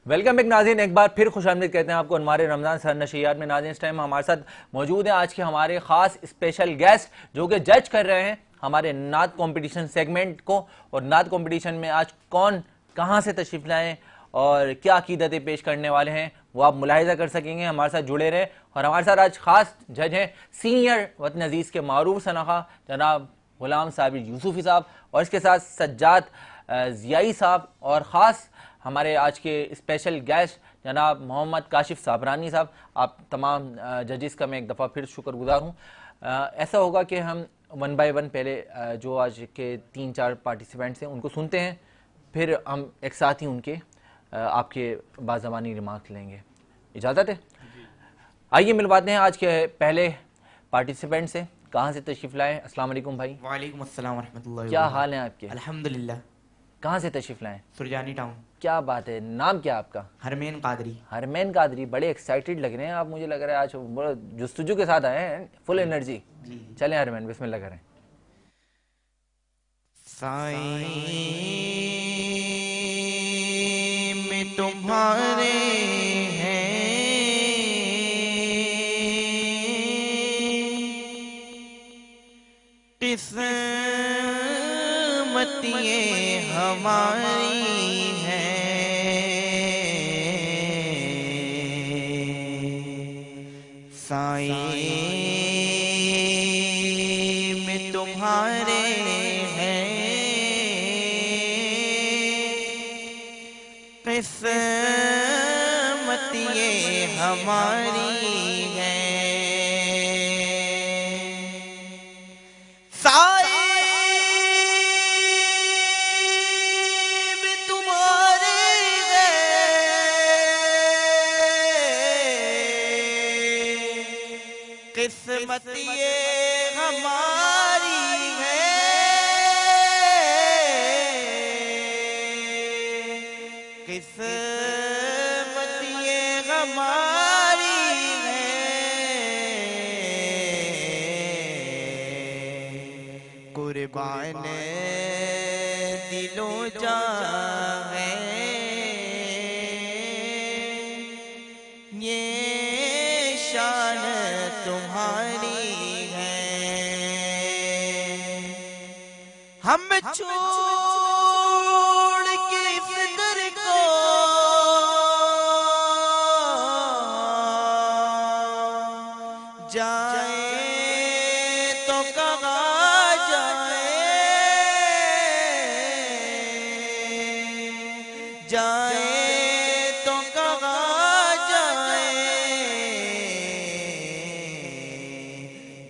S1: वेलकम बैक नाज़रीन, एक बार फिर खुशामदीद कहते हैं आपको हमारे रमज़ान सर नशियात में। नाज़रीन, इस टाइम हमारे साथ मौजूद हैं आज के हमारे ख़ास स्पेशल गेस्ट जो कि जज कर रहे हैं हमारे नात कंपटीशन सेगमेंट को। और नात कंपटीशन में आज कौन कहां से तशरीफ़ लाएँ और क्या अक़ीदतें पेश करने वाले हैं वो आप मुलाहिज़ा कर सकेंगे। हमारे साथ जुड़े रहें। और हमारे साथ आज ख़ास जज हैं सीनियर वतन अज़ीज़ के मारूफ सनाखा जनाब ग़ुलाम साबिर यूसुफ़ी साहब, और इसके साथ सज्जाद ज़ियाई साहब, और ख़ास हमारे आज के स्पेशल गेस्ट जनाब मोहम्मद काशिफ साबरानी साहब। आप तमाम जजेस का मैं एक दफ़ा फिर शुक्रगुज़ार हूँ। ऐसा होगा कि हम वन बाय वन पहले जो आज के 3-4 पार्टिसिपेंट्स हैं उनको सुनते हैं, फिर हम एक साथ ही उनके आपके बाज़बानी रिमार्क लेंगे। इजाज़त है? आइए मिलवाते हैं आज के पहले पार्टिसिपेंट से। कहाँ से तशरीफ़ लाए? अस्सलाम वालेकुम भाई।
S9: वालेकुम अस्सलाम वरहमतुल्लाहि।
S1: क्या हाल है आपके?
S9: अल्हम्दुलिल्लाह।
S1: कहाँ से तशरीफ़ लाए?
S9: सुरजानी टाउन।
S1: क्या बात है, नाम क्या आपका?
S9: हरमैन कादरी।
S1: हरमैन कादरी, बड़े एक्साइटेड लग रहे हैं आप, मुझे लग रहा है आज बड़ा जुस्तजू के साथ आए हैं, फुल एनर्जी। चलें हरमैन, बिस्मिल्लाह करें।
S8: साईं में तुम्हारे हैं किस्मतिये हमारी साईं में तुम्हारे हैं किस्मत ये हमारी है। साईं में तुम्हारे किस्मत ये हमारी है। किस्मत ये हमारी है। कुर्बान दिलो जा ये शान तुम्हारी है। हम छोड़ के फिक्र को जाए तो कहाँ जाए तो कहाँ जाए।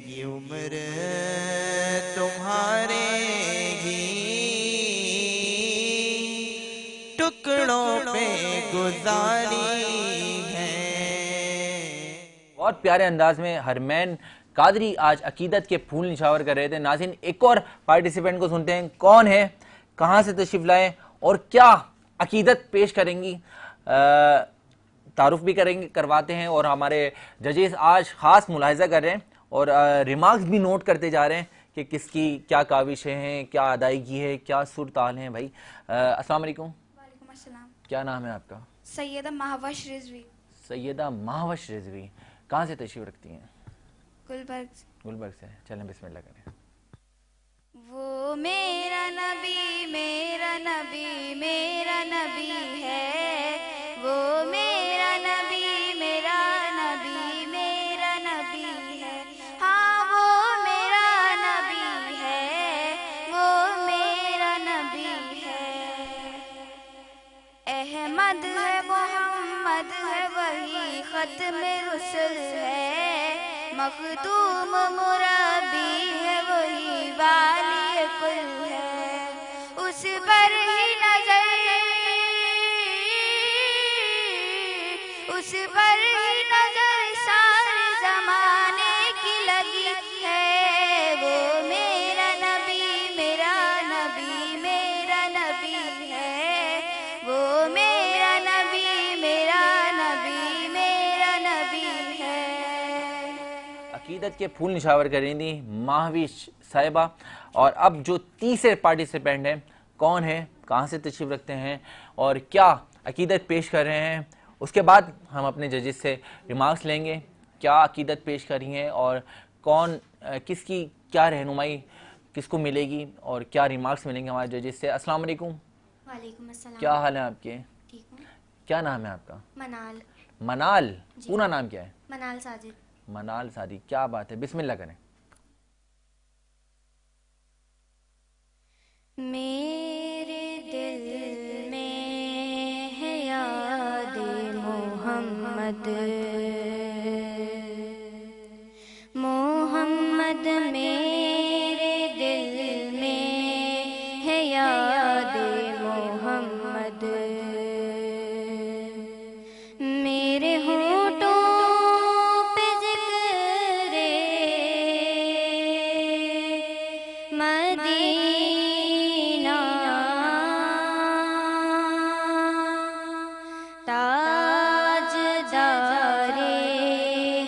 S8: ये उम्र तुम्हारे ही टुकड़ों पे गुजारी है।
S1: बहुत प्यारे अंदाज में हरमैन कादरी आज अकीदत के फूल निछावर कर रहे थे। नाज़रीन, एक और पार्टिसिपेंट को सुनते हैं, कौन है, कहाँ से तशरीफ लाए और क्या अकीदत पेश करेंगी, तारुफ भी करेंगे, करवाते हैं। और हमारे जजेस आज ख़ास मुलाहिजा कर रहे हैं और रिमार्क्स भी नोट करते जा रहे हैं कि किसकी क्या काविशें हैं, क्या अदायगी है, क्या सुर ताल हैं। भाई अस्सलाम वालेकुम।
S10: वालेकुम अस्सलाम।
S1: क्या नाम है आपका?
S10: सैयदा महावश रिजवी।
S1: सैयदा महावश रिजवी, कहाँ से तशरीफ रखती हैं?
S10: गुलबर्ग।
S1: गुलबर्ग से। चलें बिस्मिल्लाह करें।
S10: वो मेरा नबी मेरा नबी मेरा नबी है, वो मेरा नबी मेरा नबी मेरा नबी है। हाँ वो मेरा नबी है, वो मेरा नबी है। अहमद है मोहम्मद है वही खत्म रुsul है, मखदूम मुरब्बी है वही वाली कुल है। उस पर ही नजर, उस पर ही नजर सारे जमाने की लगी है। वो मेरा नबी मेरा नबी मेरा नबी है, वो मेरा नबी मेरा नबी मेरा नबी है।
S1: अकीदत के फूल निछावर कर रही थी माहविश साहिबा। और अब जो तीसरे पार्टिसिपेंट हैं, कौन है, कहाँ से तशरीफ रखते हैं और क्या अकीदत पेश कर रहे हैं, उसके बाद हम अपने जजेस से रिमार्क्स लेंगे, क्या अकीदत पेश कर रही हैं और कौन किसकी क्या रहनुमाई किसको मिलेगी और क्या रिमार्क्स मिलेंगे हमारे जजेस से। अस्सलाम वालेकुम।
S10: वालेकुम अस्सलाम।
S1: क्या हाल है आपके?
S10: ठीक हूँ।
S1: क्या नाम है आपका?
S10: मनाल।
S1: मनाल, पूरा नाम क्या है?
S10: मनाल साजिद।
S1: मनाल सादी, क्या बात है, बिस्मिल्लाह करें।
S10: मेरे दिल में है याद मोहम्मद, मोहम्मद मेरे दिल में है याद मोहम्मद। मेरे होठों पे जिक्रे मदीना, ताजदारे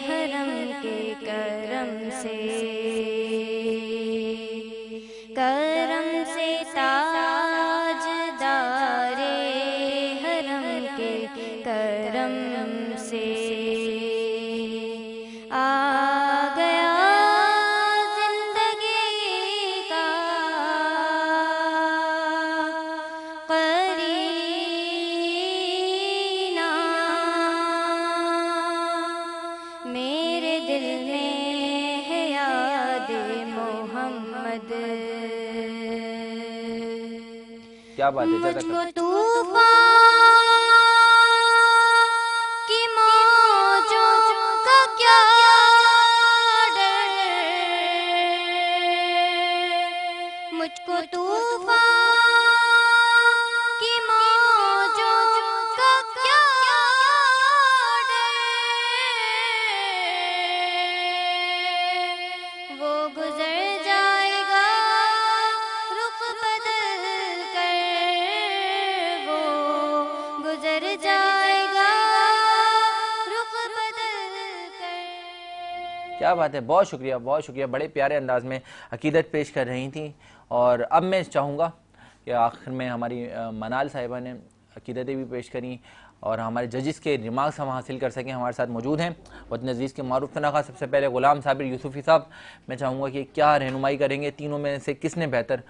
S10: हरम के करम से, करम से ताजदारे हरम के करम से आ गया जिंदगी का करीना। मेरे दिल में है याद मोहम्मद।
S1: क्या बात है,
S10: मुझको तूफान की मौजों का क्या डर, मुझको तूफान की मौजों का क्या डर। वो गुजर जाएगा रुख बदल कर, वो गुजर जाएगा रुख बदल कर।
S1: क्या बात है, बहुत शुक्रिया, बहुत शुक्रिया। बड़े प्यारे अंदाज में अकीदत पेश कर रही थी। और अब मैं चाहूँगा कि आखिर में हमारी मनाल साहिबा ने अकीदतें भी पेश करी, और हमारे जजिस के रिमार्क्स हम हासिल कर सकें। हमारे साथ मौजूद हैं वतन अजीज़ के मारूफ तनख़ा सबसे पहले ग़ुलाम साबिर यूसुफ़ी साहब। मैं चाहूँगा कि क्या रहनुमाई करेंगे, तीनों में से किसने बेहतर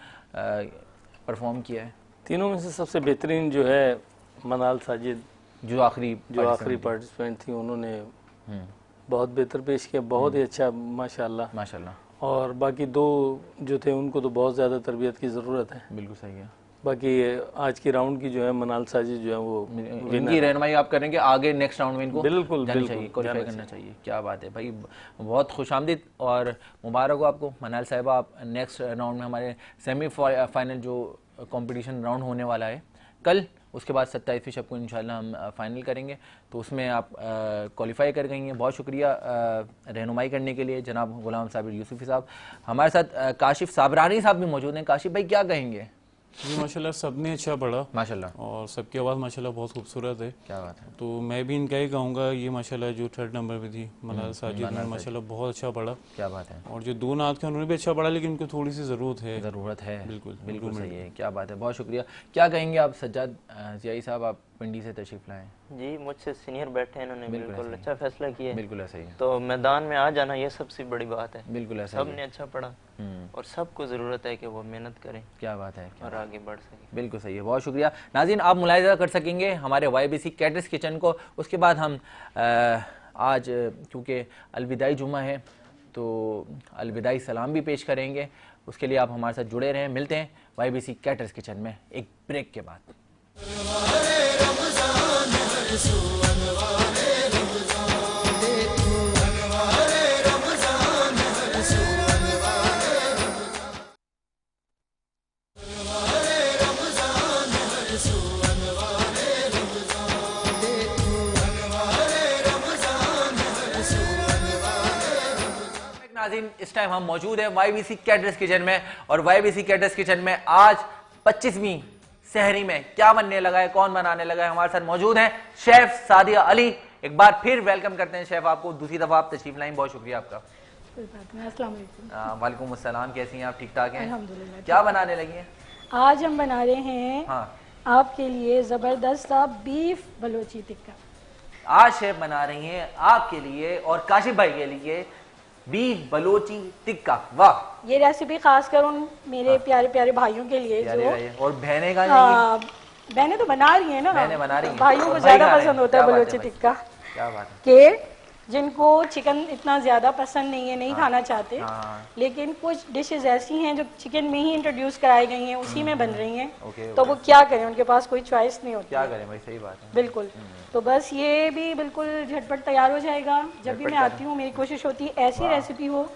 S1: परफॉर्म किया है?
S2: तीनों में से सबसे बेहतरीन जो है मनाल साजिद, जो आखिरी पार्टिसिपेंट थी, उन्होंने बहुत बेहतर पेश किया, बहुत ही अच्छा माशाल्लाह माशाल्लाह। और बाकी दो जो थे उनको तो बहुत ज़्यादा तरबियत की ज़रूरत है।
S1: बिल्कुल सही है।
S2: बाकी आज की राउंड की जो है मनाल साजिद जो है वो
S1: इनकी रहनुमाई आप करेंगे, आगे नेक्स्ट राउंड में इनको
S2: बिल्कुल
S1: जाना चाहिए, क्वालिफाई करना चाहिए। क्या बात है भाई, बहुत खुशामदीद और मुबारक हो आपको मनाल साहिबा। आप नेक्स्ट राउंड में हमारे सेमीफाइनल जो कंपटीशन राउंड होने वाला है कल, उसके बाद 27वीं शब को इंशाल्लाह हम फाइनल करेंगे, तो उसमें आप क्वालिफाई कर गई हैं। बहुत शुक्रिया रहनुमाई करने के लिए जनाब ग़ुलाम साबिर यूसुफ़ी साहब। हमारे साथ काशिफ साबरानी साहब भी मौजूद हैं। काशिफ भाई क्या कहेंगे?
S4: जी माशाल्लाह सबने अच्छा पढ़ा
S1: माशाल्लाह,
S4: और सबकी आवाज़ माशाल्लाह बहुत खूबसूरत है।
S1: क्या बात है।
S4: तो मैं भी इनका ही कहूँगा, ये माशाल्लाह जो 3rd नंबर पे थी मनाल साजिद ने माशाल्लाह बहुत अच्छा पढ़ा।
S1: क्या बात है।
S4: और जो 2 नात के उन्होंने भी अच्छा पढ़ा, लेकिन उनको थोड़ी सी ज़रूरत है।
S1: बिल्कुल बिल्कुल सही है। क्या बात है, बहुत शुक्रिया। क्या कहेंगे आप सज्जाद ज़ियाई साहब, आप पिंडी से तशरीफ लाएँ?
S11: जी मुझसे सीनियर बैठे हैं, इन्होंने बिल्कुल अच्छा फैसला किया है।
S1: बिल्कुल ऐसा ही है।
S11: तो मैदान में आ जाना ये सबसे बड़ी बात है।
S1: बिल्कुल ऐसा
S11: सबने अच्छा पढ़ा और सबको ज़रूरत है कि वो मेहनत करें।
S1: क्या बात है,
S11: और आगे बढ़ सकें।
S1: बिल्कुल सही है, बहुत शुक्रिया। नाज़रीन आप मुलाहिज़ा कर सकेंगे हमारे YBC कैटर्स किचन को। उसके बाद हम आज क्योंकि अलविदाई जुम्मा है तो अलविदाई सलाम भी पेश करेंगे, उसके लिए आप हमारे साथ जुड़े रहें। मिलते हैं YBC कैटर्स किचन में एक ब्रेक के बाद। नाज़रीन इस टाइम हम मौजूद हैं YBC कैटर्स किचन में, और YBC कैटर्स किचन में आज 25वीं सहरी में क्या बनने लगा है, कौन बनाने लगा है, हमारे साथ मौजूद हैं शेफ सादिया अली। एक बार फिर वेलकम करते हैं शेफ आपको, दूसरी दफा आप तशरीफ लाइन, बहुत शुक्रिया आपका। वालेकुम अस्सलाम, कैसी हैं आप? ठीक ठाक हैं
S12: अल्हम्दुलिल्लाह।
S1: क्या बनाने लगी हैं?
S12: आज हम बना रहे हैं आपके लिए जबरदस्त सा बीफ बलोची टिक्का।
S1: आज शेफ बना रही हैं आपके लिए और काशिफ भाई के लिए बीफ बलोची टिक्का। वाह,
S12: ये रेसिपी खास कर उन मेरे प्यारे प्यारे भाइयों के लिए जो
S1: और बहनें का नहीं,
S12: बहनें तो बना रही हैं ना,
S1: बहनें बना रही हैं,
S12: भाइयों को ज्यादा पसंद होता है बलोची टिक्का।
S1: क्या बात है।
S12: के जिनको चिकन इतना ज्यादा पसंद नहीं है, नहीं खाना चाहते, लेकिन कुछ डिशेस ऐसी हैं जो चिकन में ही इंट्रोड्यूस कराई गई हैं, उसी में बन रही हैं, तो वो क्या करें, उनके पास कोई चॉइस नहीं होती।
S1: क्या करें भाई, सही बात है।
S12: बिल्कुल, तो बस ये भी बिल्कुल झटपट तैयार हो जाएगा। जब भी मैं आती हूँ मेरी कोशिश होती है ऐसी रेसिपी हो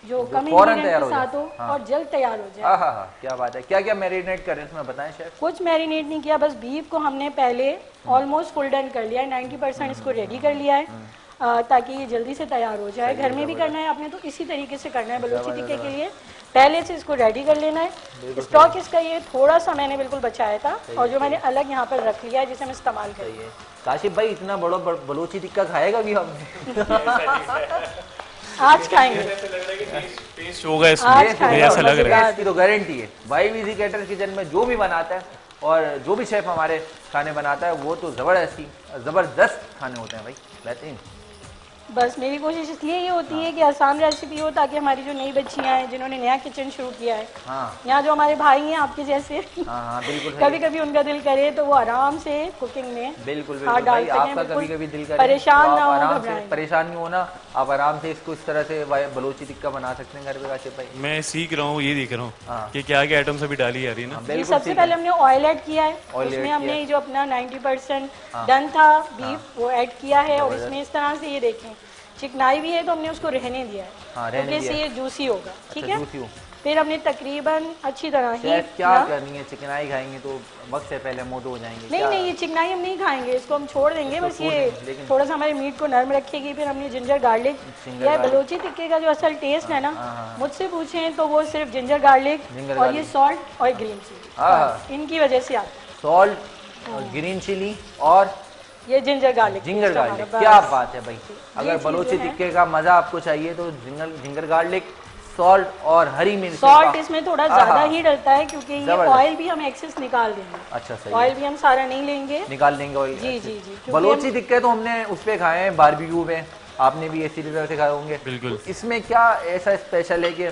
S12: जो कम इंग्रेडिएंट के साथ हो और जल्द तैयार हो जाए।
S1: क्या बात है। क्या क्या मैरिनेट करें इसमें बताएं शेफ?
S12: कुछ मैरिनेट नहीं किया, बस बीफ को हमने पहले ऑलमोस्ट फुल डन कर लिया है, 90% इसको रेडी कर लिया है ताकि ये जल्दी से तैयार हो जाए। घर में भी करना है आपने तो इसी तरीके से करना है बलोची टिक्के के लिए, पहले से इसको रेडी कर लेना है। स्टॉक इसका ये थोड़ा सा मैंने बिल्कुल बचाया था और जो मैंने अलग यहाँ पर रख लिया है जिसे हम इस्तेमाल करेंगे।
S1: काशिफ भाई इतना बड़ा बलोची टिक्का खाएगा भी हम
S12: आज खाएंगे,
S4: टेस्ट होगा इसमें, ऐसा लग रहा है।
S1: इसकी तो गारंटी है। YBC कैटर्स किचन में जो भी बनाता है और जो भी शेफ हमारे खाने बनाता है वो तो जबरदस्त खाने होते हैं भाई, बेहतरीन।
S12: बस मेरी कोशिश इसलिए ये होती है कि आसान रेसिपी हो ताकि हमारी जो नई बच्चियां हैं जिन्होंने नया किचन शुरू किया है, यहाँ जो हमारे भाई हैं आपके जैसे,
S1: बिल्कुल
S12: कभी कभी उनका दिल करे तो वो आराम से कुकिंग में
S1: बिल्कुल आपका कभी दिल करे,
S12: परेशान ना हो,
S1: परेशान नहीं होना, आप आराम से इसको इस तरह से बलोची टिक्का बना सकते हैं घर पे। काशिफ भाई
S4: मैं सीख रहा हूँ, ये देख रहा हूँ कि क्या क्या आइटम्स अभी डाली जा रही है ना।
S12: सबसे पहले हमने ऑयल ऐड किया है, उसमें हमने जो अपना 90% डन था बीफ वो ऐड किया है, और इसमें इस तरह से ये देखें चिकनाई भी है तो हमने उसको रहने दिया है क्योंकि इससे ये जूसी होगा। ठीक है, फिर हमने तकरीबन अच्छी तरह ही
S1: क्या करनी है, चिकनाई खाएंगे तो वक्त से पहले मोटो हो जाएंगे।
S12: नहीं, ये चिकनाई हम नहीं खाएंगे, इसको हम छोड़ देंगे, बस ये थोड़ा सा हमारे मीट को नरम रखेगी। फिर हमने जिंजर गार्लिक, यह बलोची टिक्के का जो असल टेस्ट है ना, मुझसे पूछें तो वो सिर्फ जिंजर गार्लिक और ये सॉल्ट और ग्रीन चिली, इनकी वजह से आता है।
S1: सॉल्ट और ग्रीन चिली और
S12: ये जिंजर गार्लिक।
S1: क्या बात है भाई, अगर बलोची टिक्के का मजा आपको चाहिए तो जिंजर गार्लिक, सॉल्ट और हरी मिर्च।
S12: सॉल्ट इसमें थोड़ा ज्यादा ही डलता है क्योंकि ये ऑयल भी हम एक्सेस निकाल देंगे।
S1: अच्छा सही,
S12: ऑयल भी हम सारा नहीं लेंगे,
S1: निकाल देंगे ऑयल।
S12: जी जी जी।
S1: बलोची टिक्के तो हमने उस पे खाए हैं बारबेक्यू में, आपने भी इसी तरह से खाए होंगे।
S4: बिल्कुल।
S1: इसमें क्या ऐसा स्पेशल है कि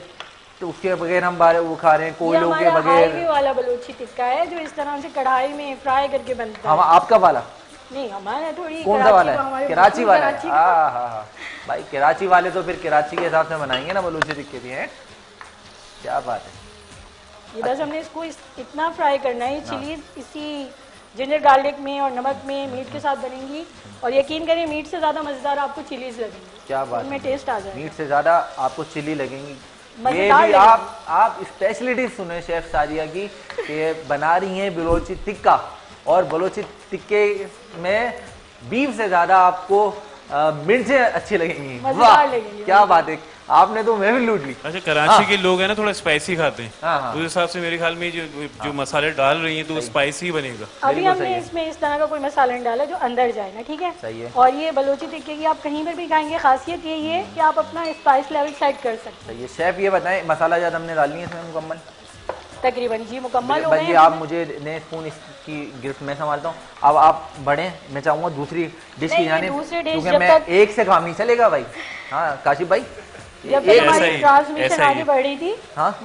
S1: तो उसके बगैर हम वो खा रहे हैं, कोयलों के बगैर?
S12: हाईवे वाला बलोची टिक्का है जो इस तरह से कढ़ाई में फ्राई करके बनता है।
S1: आपका वाला
S12: नहीं, हमारा थोड़ी
S1: कौन सा वाला है? कराची वाला है।
S12: हाँ
S1: हाँ भाई, कराची वाले तो फिर कराची के हिसाब से बनाएंगे ना बलूची टिक्के भी हैं। क्या बात है।
S12: ये बस हमने इसको इतना फ्राई करना है। चिली इसी जिंजर गार्लिक में और नमक में मीट के साथ बनेंगी और यकीन करें मीट से ज्यादा मजेदार आपको चिलीज लगेंगी।
S1: क्या बात,
S12: उनमें टेस्ट आ जाएगा।
S1: मीट से ज्यादा आपको चिली लगेंगी। ये भी आप स्पेशलिटी सुने शेफ सादिया की कि बना रही हैं बलोची टिक्का, और बलोची टिक्के में बीफ से ज्यादा आपको मिर्चें अच्छी लगेंगी। वाह क्या बात है, आपने तो मैं भी लूट ली।
S4: अच्छा, कराची के लोग हैं ना थोड़ा स्पाइसी खाते हैं,
S1: हाँ।
S4: उस हिसाब से मेरे ख्याल में जो मसाले डाल रही हैं तो स्पाइसी बनेगा।
S12: अभी हमने इसमें इस तरह का कोई मसाला नहीं डाला जो अंदर जाए ना, ठीक है।
S1: सही है।
S12: और ये बलोची टिक्के की आप कहीं पर भी खाएंगे, खासियत यही है कि आप अपना स्पाइस लेवल सेट कर सकते हैं।
S1: ये शेफ ये बताएं, मसाला ज्यादा हमने डालनी है इसमें मुकम्मल?
S12: तकरीबन जी मुकम्मल हो गए।
S1: आप मुझे नए स्पून इसकी गिरफ्त में संभालता हूँ, अब आप बढ़े। मैं चाहूंगा दूसरी डिश की जाने, क्योंकि मैं एक से काम नहीं चलेगा भाई। हाँ काशिफ भाई,
S12: जब तक हमारी ट्रांसमिशन आगे बढ़ रही थी,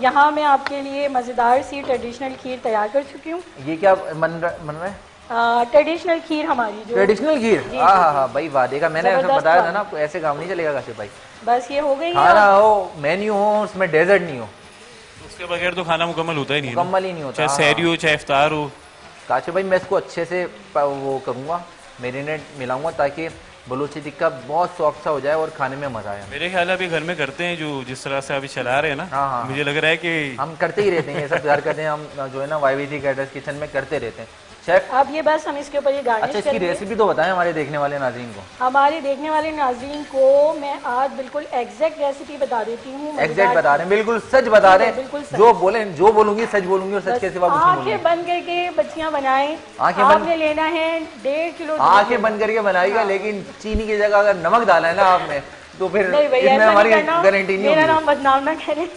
S12: यहाँ मैं आपके लिए मजेदार सी ट्रेडिशनल खीर तैयार कर चुकी हूँ।
S1: ये क्या बन रहा है?
S12: ट्रेडिशनल खीर हमारी जो
S1: ट्रेडिशनल खीर। हाँ भाई वादे का मैंने बताया था ना आपको, ऐसे काम नहीं चलेगा काशिफ भाई।
S12: बस ये हो गई,
S1: खाना हो, मेन्यू हो, उसमें डेजर्ट नहीं हो,
S4: उसके बगैर तो खाना मुकम्मल होता ही नहीं।
S1: मुकम्मल ही नहीं होता,
S4: चाहे सहरी हो चाहे इफ्तार हो।
S1: काशिफ भाई मैं इसको अच्छे से वो करूँगा, मेरिनेट मिलाऊंगा ताकि बलूची टिक्का बहुत सॉफ्ट सा हो जाए और खाने में मजा आए।
S4: मेरे ख्याल अभी घर में करते हैं जो जिस तरह से अभी चला रहे हैं ना। हाँ। मुझे लग रहा है कि
S1: हम करते ही रहते हैं ये सब तैयार करते हैं हम, जो है ना YVC कैटर्स किचन में करते रहते हैं शेफ।
S12: अब ये बस हम इसके ऊपर ये गार्निश।
S1: अच्छा, इसकी रेसिपी तो बताएं हमारे देखने वाले नाज़रीन को।
S12: हमारे देखने वाले नाज़रीन को मैं आज बिल्कुल एग्जैक्ट रेसिपी बता देती हूँ।
S1: एग्जैक्ट बता रहे हैं, बिल्कुल सच बता रहे हैं, जो बोलूंगी सच बोलूंगी और सच के सिवा कुछ नहीं बोलूंगी।
S12: आंखें बंद करके बच्चियां बनाएं। आपने लेना है 1.5 किलो।
S1: आंखें बंद करके बनाएगा, लेकिन चीनी की जगह अगर नमक डाला है ना आपने तो फिर इसमें हमारी गारंटी नहीं होगी।
S12: मेरा नाम बदनाम ना करें।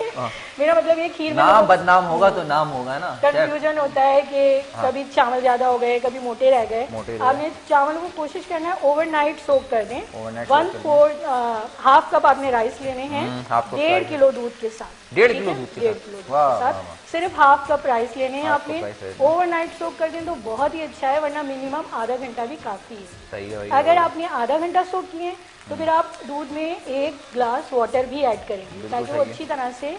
S12: मेरा मतलब ये खीर
S1: नाम बदनाम होगा तो नाम होगा ना।
S12: कंफ्यूजन होता है कि कभी चावल ज्यादा हो गए, कभी मोटे रह गए। आपने चावल को कोशिश करना है ओवरनाइट सोक कर दें। 1/4 हाफ कप आपने राइस लेने हैं 1.5 किलो दूध के साथ।
S1: 1.5 किलो दूध के साथ
S12: सिर्फ हाफ कप राइस लेने हैं आपने। ओवरनाइट सोक कर दें तो बहुत ही अच्छा है, वरना मिनिमम आधा घंटा भी काफी है। अगर आपने आधा घंटा सोक किए तो फिर आप दूध में 1 ग्लास वाटर भी ऐड करेंगे ताकि वो अच्छी तरह से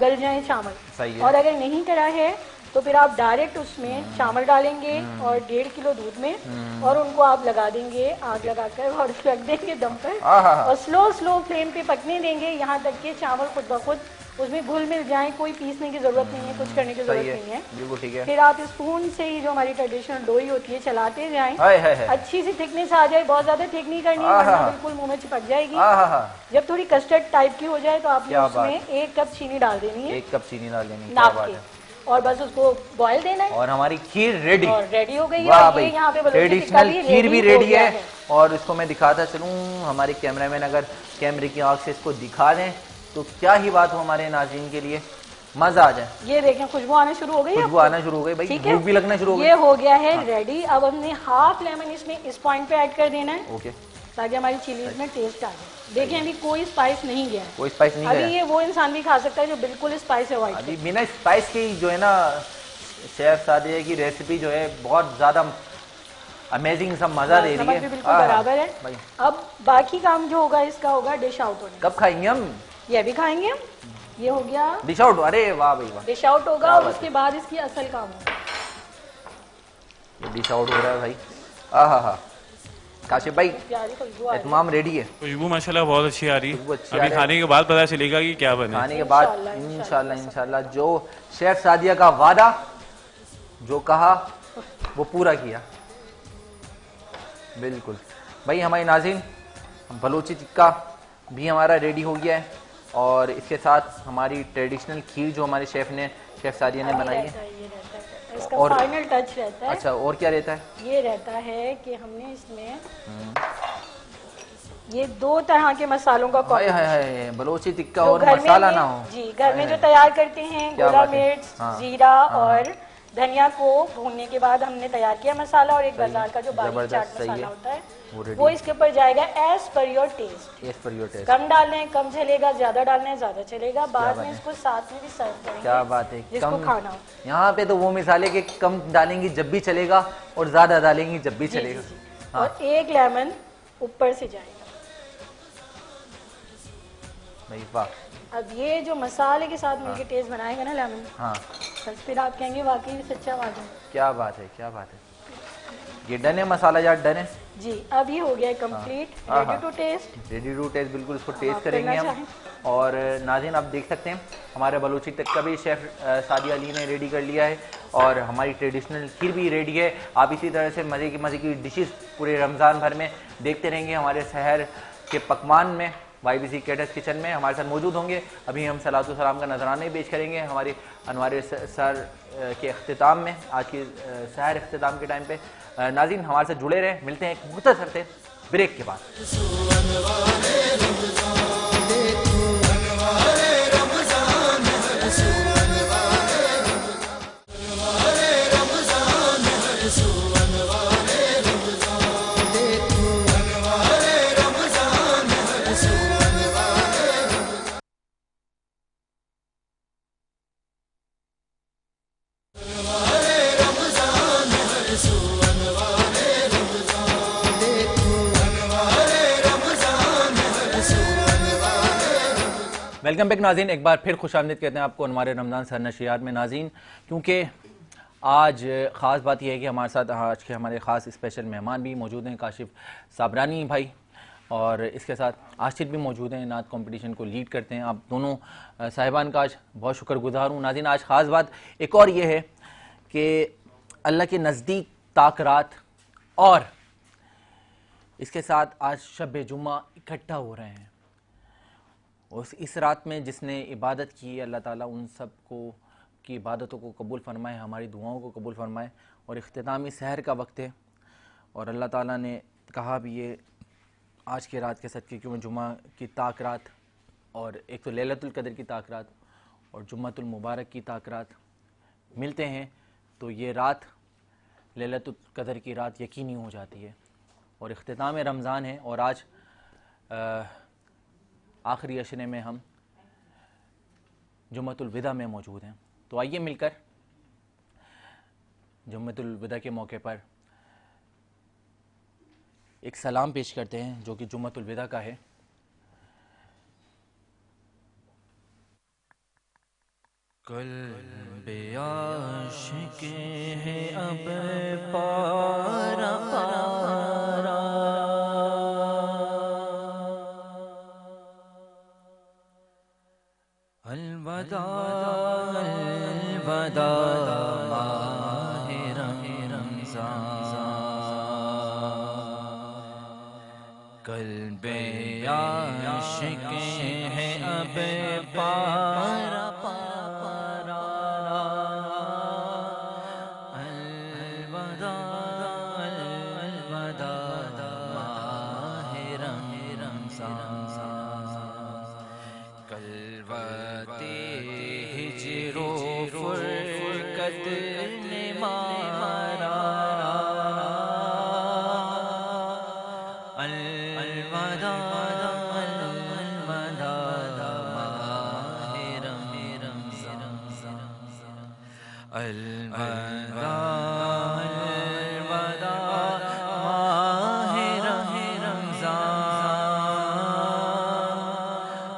S12: गल जाए चावल। और अगर नहीं करा है तो फिर आप डायरेक्ट उसमें चावल डालेंगे और 1.5 किलो दूध में, और उनको आप लगा देंगे आग लगाकर और रख देंगे दम पर, और स्लो फ्लेम पे पकने देंगे यहाँ तक कि चावल खुद ब खुद उसमें घुल मिल जाए। कोई पीसने की जरूरत नहीं है, कुछ करने की जरूरत नहीं है। फिर आप स्पून से ही जो हमारी ट्रेडिशनल डोई होती है चलाते जाएं, अच्छी सी थिकनेस आ जाए। बहुत ज्यादा थिक नहीं करनी, वरना बिल्कुल मुंह में चिपक जाएगी। जब थोड़ी कस्टर्ड टाइप की हो जाए तो आपने उसमें 1 कप चीनी डाल देनी है।
S1: 1 कप चीनी डाल देनी
S12: नाप के, और बस उसको बॉयल देना है
S1: और हमारी खीर रेडी
S12: हो गई है। ये यहाँ पे
S1: ट्रेडिशनल खीर भी रेडी है। और इसको मैं दिखाता चलूँ, हमारे कैमरामैन अगर कैमरे की आंख से इसको दिखा दें तो क्या ही बात हो हमारे नाज़रीन के लिए, मजा आ जाए।
S12: ये देखें खुशबू आना शुरू हो गई,
S1: खुशबू आना शुरू हो गई भाई, भूख भी लगना शुरू हो गई।
S12: ये हो गया है रेडी। अब हमने हाफ लेमन इसमें इस पॉइंट पे ऐड कर देना है।
S1: ओके,
S12: ताकि हमारी चिलीज में टेस्ट आ जाए। देखें अभी कोई स्पाइस नहीं गया है,
S1: कोई स्पाइस नहीं गया।
S12: अभी ये वो इंसान भी खा सकता है जो बिल्कुल स्पाइस अवॉइड करे।
S1: अभी बिना स्पाइस की जो है ना शेफ सादिया की रेसिपी जो है बहुत ज्यादा अमेजिंग, सब मजा दे रही है।
S12: बिल्कुल बराबर है। अब बाकी काम जो होगा इसका होगा डिश आउट होने।
S1: कब खाएंगे हम? ये
S12: भी खाएंगे हम। ये हो गया
S1: डिश आउट। अरे वाह भाई वाह,
S12: डिश आउट होगा और उसके बाद इसकी असल काम होगा।
S1: डिश आउट हो रहा है भाई। हा काशिफ भाई तमाम रेडी है।
S4: खुशबू माशाल्लाह बहुत अच्छी आ रही है। अभी खाने के बाद पता चलेगा कि क्या बने।
S1: खाने के बाद इंशाल्लाह जो शेफ सादिया का वादा जो कहा वो पूरा किया। बिल्कुल भाई हमारी नाज़रीन, बलूची टिक्का भी हमारा रेडी हो गया है और इसके साथ हमारी ट्रेडिशनल खीर जो हमारे शेफ सादिया ने बनाई है।
S12: इसका और फाइनल टच रहता है।
S1: अच्छा, और क्या रहता है?
S12: ये रहता है कि हमने इसमें ये 2 तरह के मसालों का
S1: हाय हाय
S12: कॉम्बिनेशन।
S1: हाय, बलोची टिक्का
S12: तो
S1: और
S12: घर में
S1: मसाला
S12: भी-
S1: ना हो।
S12: जी, घर में
S1: हाय
S12: जो
S1: हाय।
S12: तैयार करते हैं
S1: क्या
S12: गोला
S1: बात है।
S12: मिर्च,
S1: हाँ।
S12: जीरा
S1: हाँ।
S12: और धनिया को भूनने के बाद हमने तैयार किया मसाला, और एक बाजार का जो बारीक
S1: जबरदस्त,
S12: चाट
S1: सही
S12: मसाला
S1: है।
S12: होता है
S1: वो रेडी
S12: वो इसके ऊपर जाएगा as per your taste.
S1: Yes for your taste.
S12: कम डालना है कम चलेगा, ज्यादा डालना है ज्यादा चलेगा। बाद
S1: बात
S12: में
S1: है।
S12: इसको साथ में भी सर्व करेंगे।
S1: क्या बात है।
S12: जिसको खाना हो।
S1: यहाँ पे तो वो मिसाल है कि कम डालेंगी जब भी चलेगा और ज्यादा डालेंगी जब भी
S12: जी,
S1: चलेगा।
S12: जी, जी।
S1: हाँ।
S12: और एक लेमन ऊपर से जाएगा।
S1: भाई वाह।
S12: अब ये जो मसाले के साथ मिलके टेस्ट बनाएगा ना लेमन,
S1: हाँ
S12: बस फिर आप कहेंगे वाकई में सच्चा वादा।
S1: क्या बात है, क्या बात है। ये डन है मसाला यार, डन है।
S12: जी, अब ये हो गया है कंप्लीट,
S1: हाँ,
S12: ready to test.
S1: Ready to test, बिल्कुल इसको टेस्ट
S12: आप
S1: करेंगे
S12: करना
S1: हम। और नाज़रीन आप देख सकते हैं हमारे बलूची टिक्का भी शेफ़ सादिया अली ने रेडी कर लिया है और हमारी ट्रेडिशनल खीर भी रेडी है। आप इसी तरह से मज़े की डिशेस पूरे रमज़ान भर में देखते रहेंगे हमारे शहर के पकवान में। YBC कैटर्स किचन में हमारे साथ मौजूद होंगे। अभी हम सलातु सलाम का नजराना पेश करेंगे हमारी अनवार सर के अख्तिताम में, आज की सहर अख्तिताम के टाइम पे। नाज़रीन हमारे साथ जुड़े रहे, मिलते हैं एक मुख्तसर से ब्रेक के बाद। वेलकम बैक नाज़रीन, एक बार फिर खुशामदीद कहते हैं आपको हमारे रमज़ान सर नशियात में नाज़रीन। क्योंकि आज ख़ास बात यह है कि हमारे साथ आज के हमारे ख़ास स्पेशल मेहमान भी मौजूद हैं, काशिफ साबरानी भाई, और इसके साथ आशिर भी मौजूद हैं, नात कंपटीशन को लीड करते हैं। आप दोनों साहिबान का आज बहुत शुक्रगुजार हूँ। नाज़रीन आज ख़ास बात एक और ये है कि अल्लाह के नज़दीक ताकरात और इसके साथ आज शब जुम्मा इकट्ठा हो रहे हैं। और इस रात में जिसने इबादत की, अल्लाह ताला उन सब को की इबादतों को कबूल फरमाए, हमारी दुआओं को कबूल फरमाए। और इख्तितामी सहर का वक्त है और अल्लाह ताला ने कहा भी ये आज के रात के सदक़े क्यों जुम्मा की ताकरात, और एक तो लैलतुल क़द्र की ताकरात और जुम्मतुल मुबारक की ताकरात मिलते हैं तो ये रात लैलतुल क़द्र की रात यकीनी हो जाती है। और इख्तिताम रमज़ान है और आज आखिरी अशरे में हम जुम्मतुल विदा में मौजूद हैं। तो आइए मिलकर जुम्मतुल विदा के मौके पर एक सलाम पेश करते हैं जो कि जुम्मतुल विदा का है।
S8: कल्बे आशिक़े है अब पारा पारा, अलवदा अलवदा माहे रमज़ान, कल्बे आशिक़े है अब पारा पारा, अलवदा अलवदा माहे रमज़ान, कलवते हिजरो फुरकत ने मारा, अलवदा अलवदा माहे रमज़ान, अलवदा अलवदा माहे रमज़ान,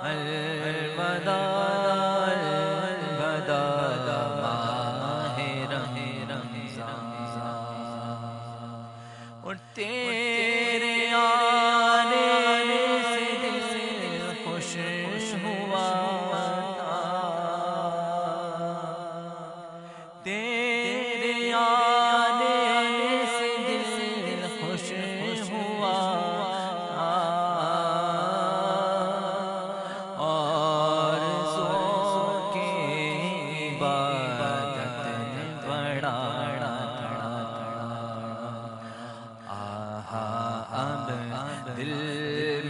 S8: अलवदा अलवदा माहे रमज़ान। और तेरे आने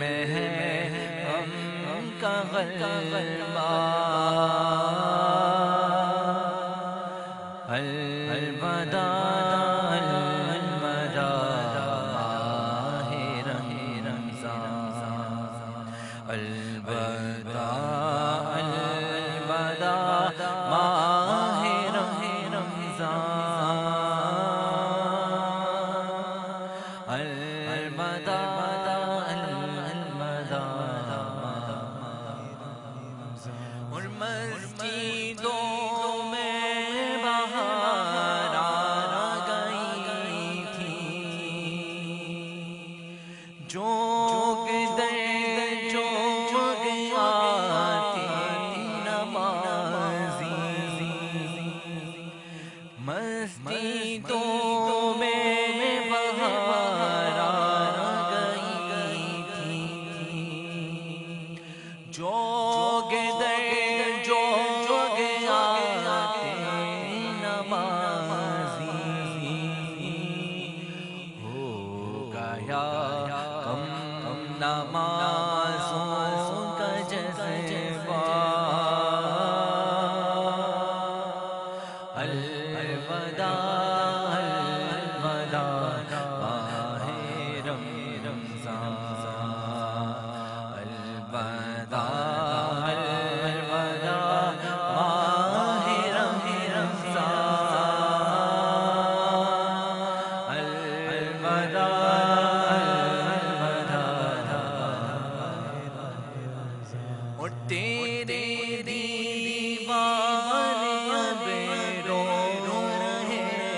S7: में है हम का गलबा अलबदा अलबदा माहे रमज़ान अलबदा अलबदा माहे रमज़ान अलबदा अलबदा और मस्जिदों में बहार आ गई थी जोग दर जोग आती नमाज़ी मस्जिदों में बहार आ गई थी जोग दर जोग आते नमाज़ी हो गया कम नमाज़ों का जज़्बा अलबदा अलबदा माहे रमज़ान अलबदा अलबदा माहे रमज़ान अलबदा अलबदा और तेरे दीवाने अब रो रहे हैं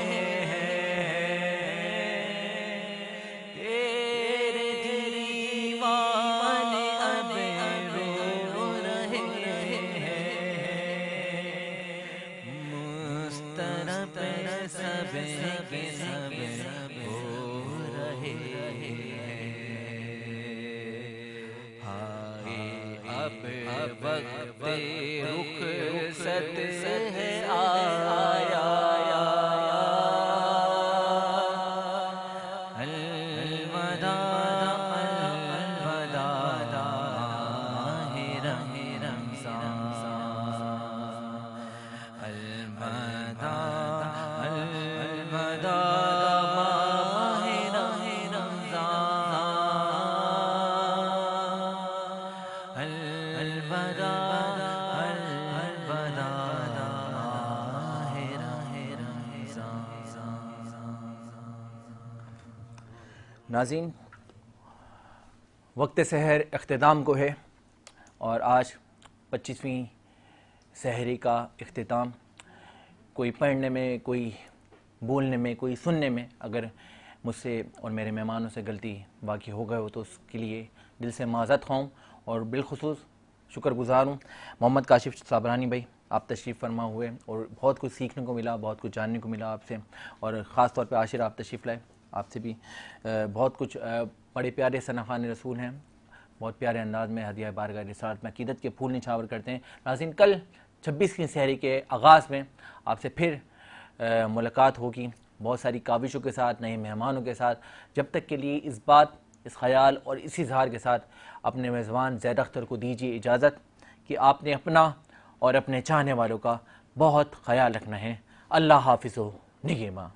S7: तेरे दीवाने अब रो रहे हैं मुस्तरब सब के सब हो रहे हैं हाय अब वक्त रुखसत है आया अलबदा अलबदा माहे रमज़ान अलबदा अलबदा माहे रमज़ान अलबदा अलबदा माहे रमज़ान।
S1: नाज़रीन, वक्त सहर इख्तिताम को है और आज 25वीं सहरी का इख्तिताम। कोई पढ़ने में, कोई बोलने में, कोई सुनने में अगर मुझसे और मेरे मेहमानों से गलती वाक़ई हो गए हो तो उसके लिए दिल से माज़रत ख़्वाह और बिलखुसूस शुक्रगुज़ार हूँ। मोहम्मद काशिफ साबरानी भाई, आप तशरीफ़ फरमा हुए और बहुत कुछ सीखने को मिला, बहुत कुछ जानने को मिला आपसे, और ख़ास तौर पे आशिर आप तशरीफ़ लाए, आपसे भी बहुत कुछ। बड़े प्यारे सनाखान रसूल हैं, बहुत प्यारे अंदाज में हदिया बारगाह रिसालत में अक़ीदत के फूल निछावर करते हैं। नाज़रीन, कल 26वीं सहरी के आगाज़ में आपसे फिर मुलाकात होगी, बहुत सारी काविशों के साथ, नए मेहमानों के साथ। जब तक के लिए इस बात, इस ख़याल और इसी इज़हार के साथ अपने मेज़बान ज़ैद अख्तर को दीजिए इजाज़त कि आपने अपना और अपने चाहने वालों का बहुत ख़याल रखना है। अल्लाह हाफ़िज़ व निगहबान।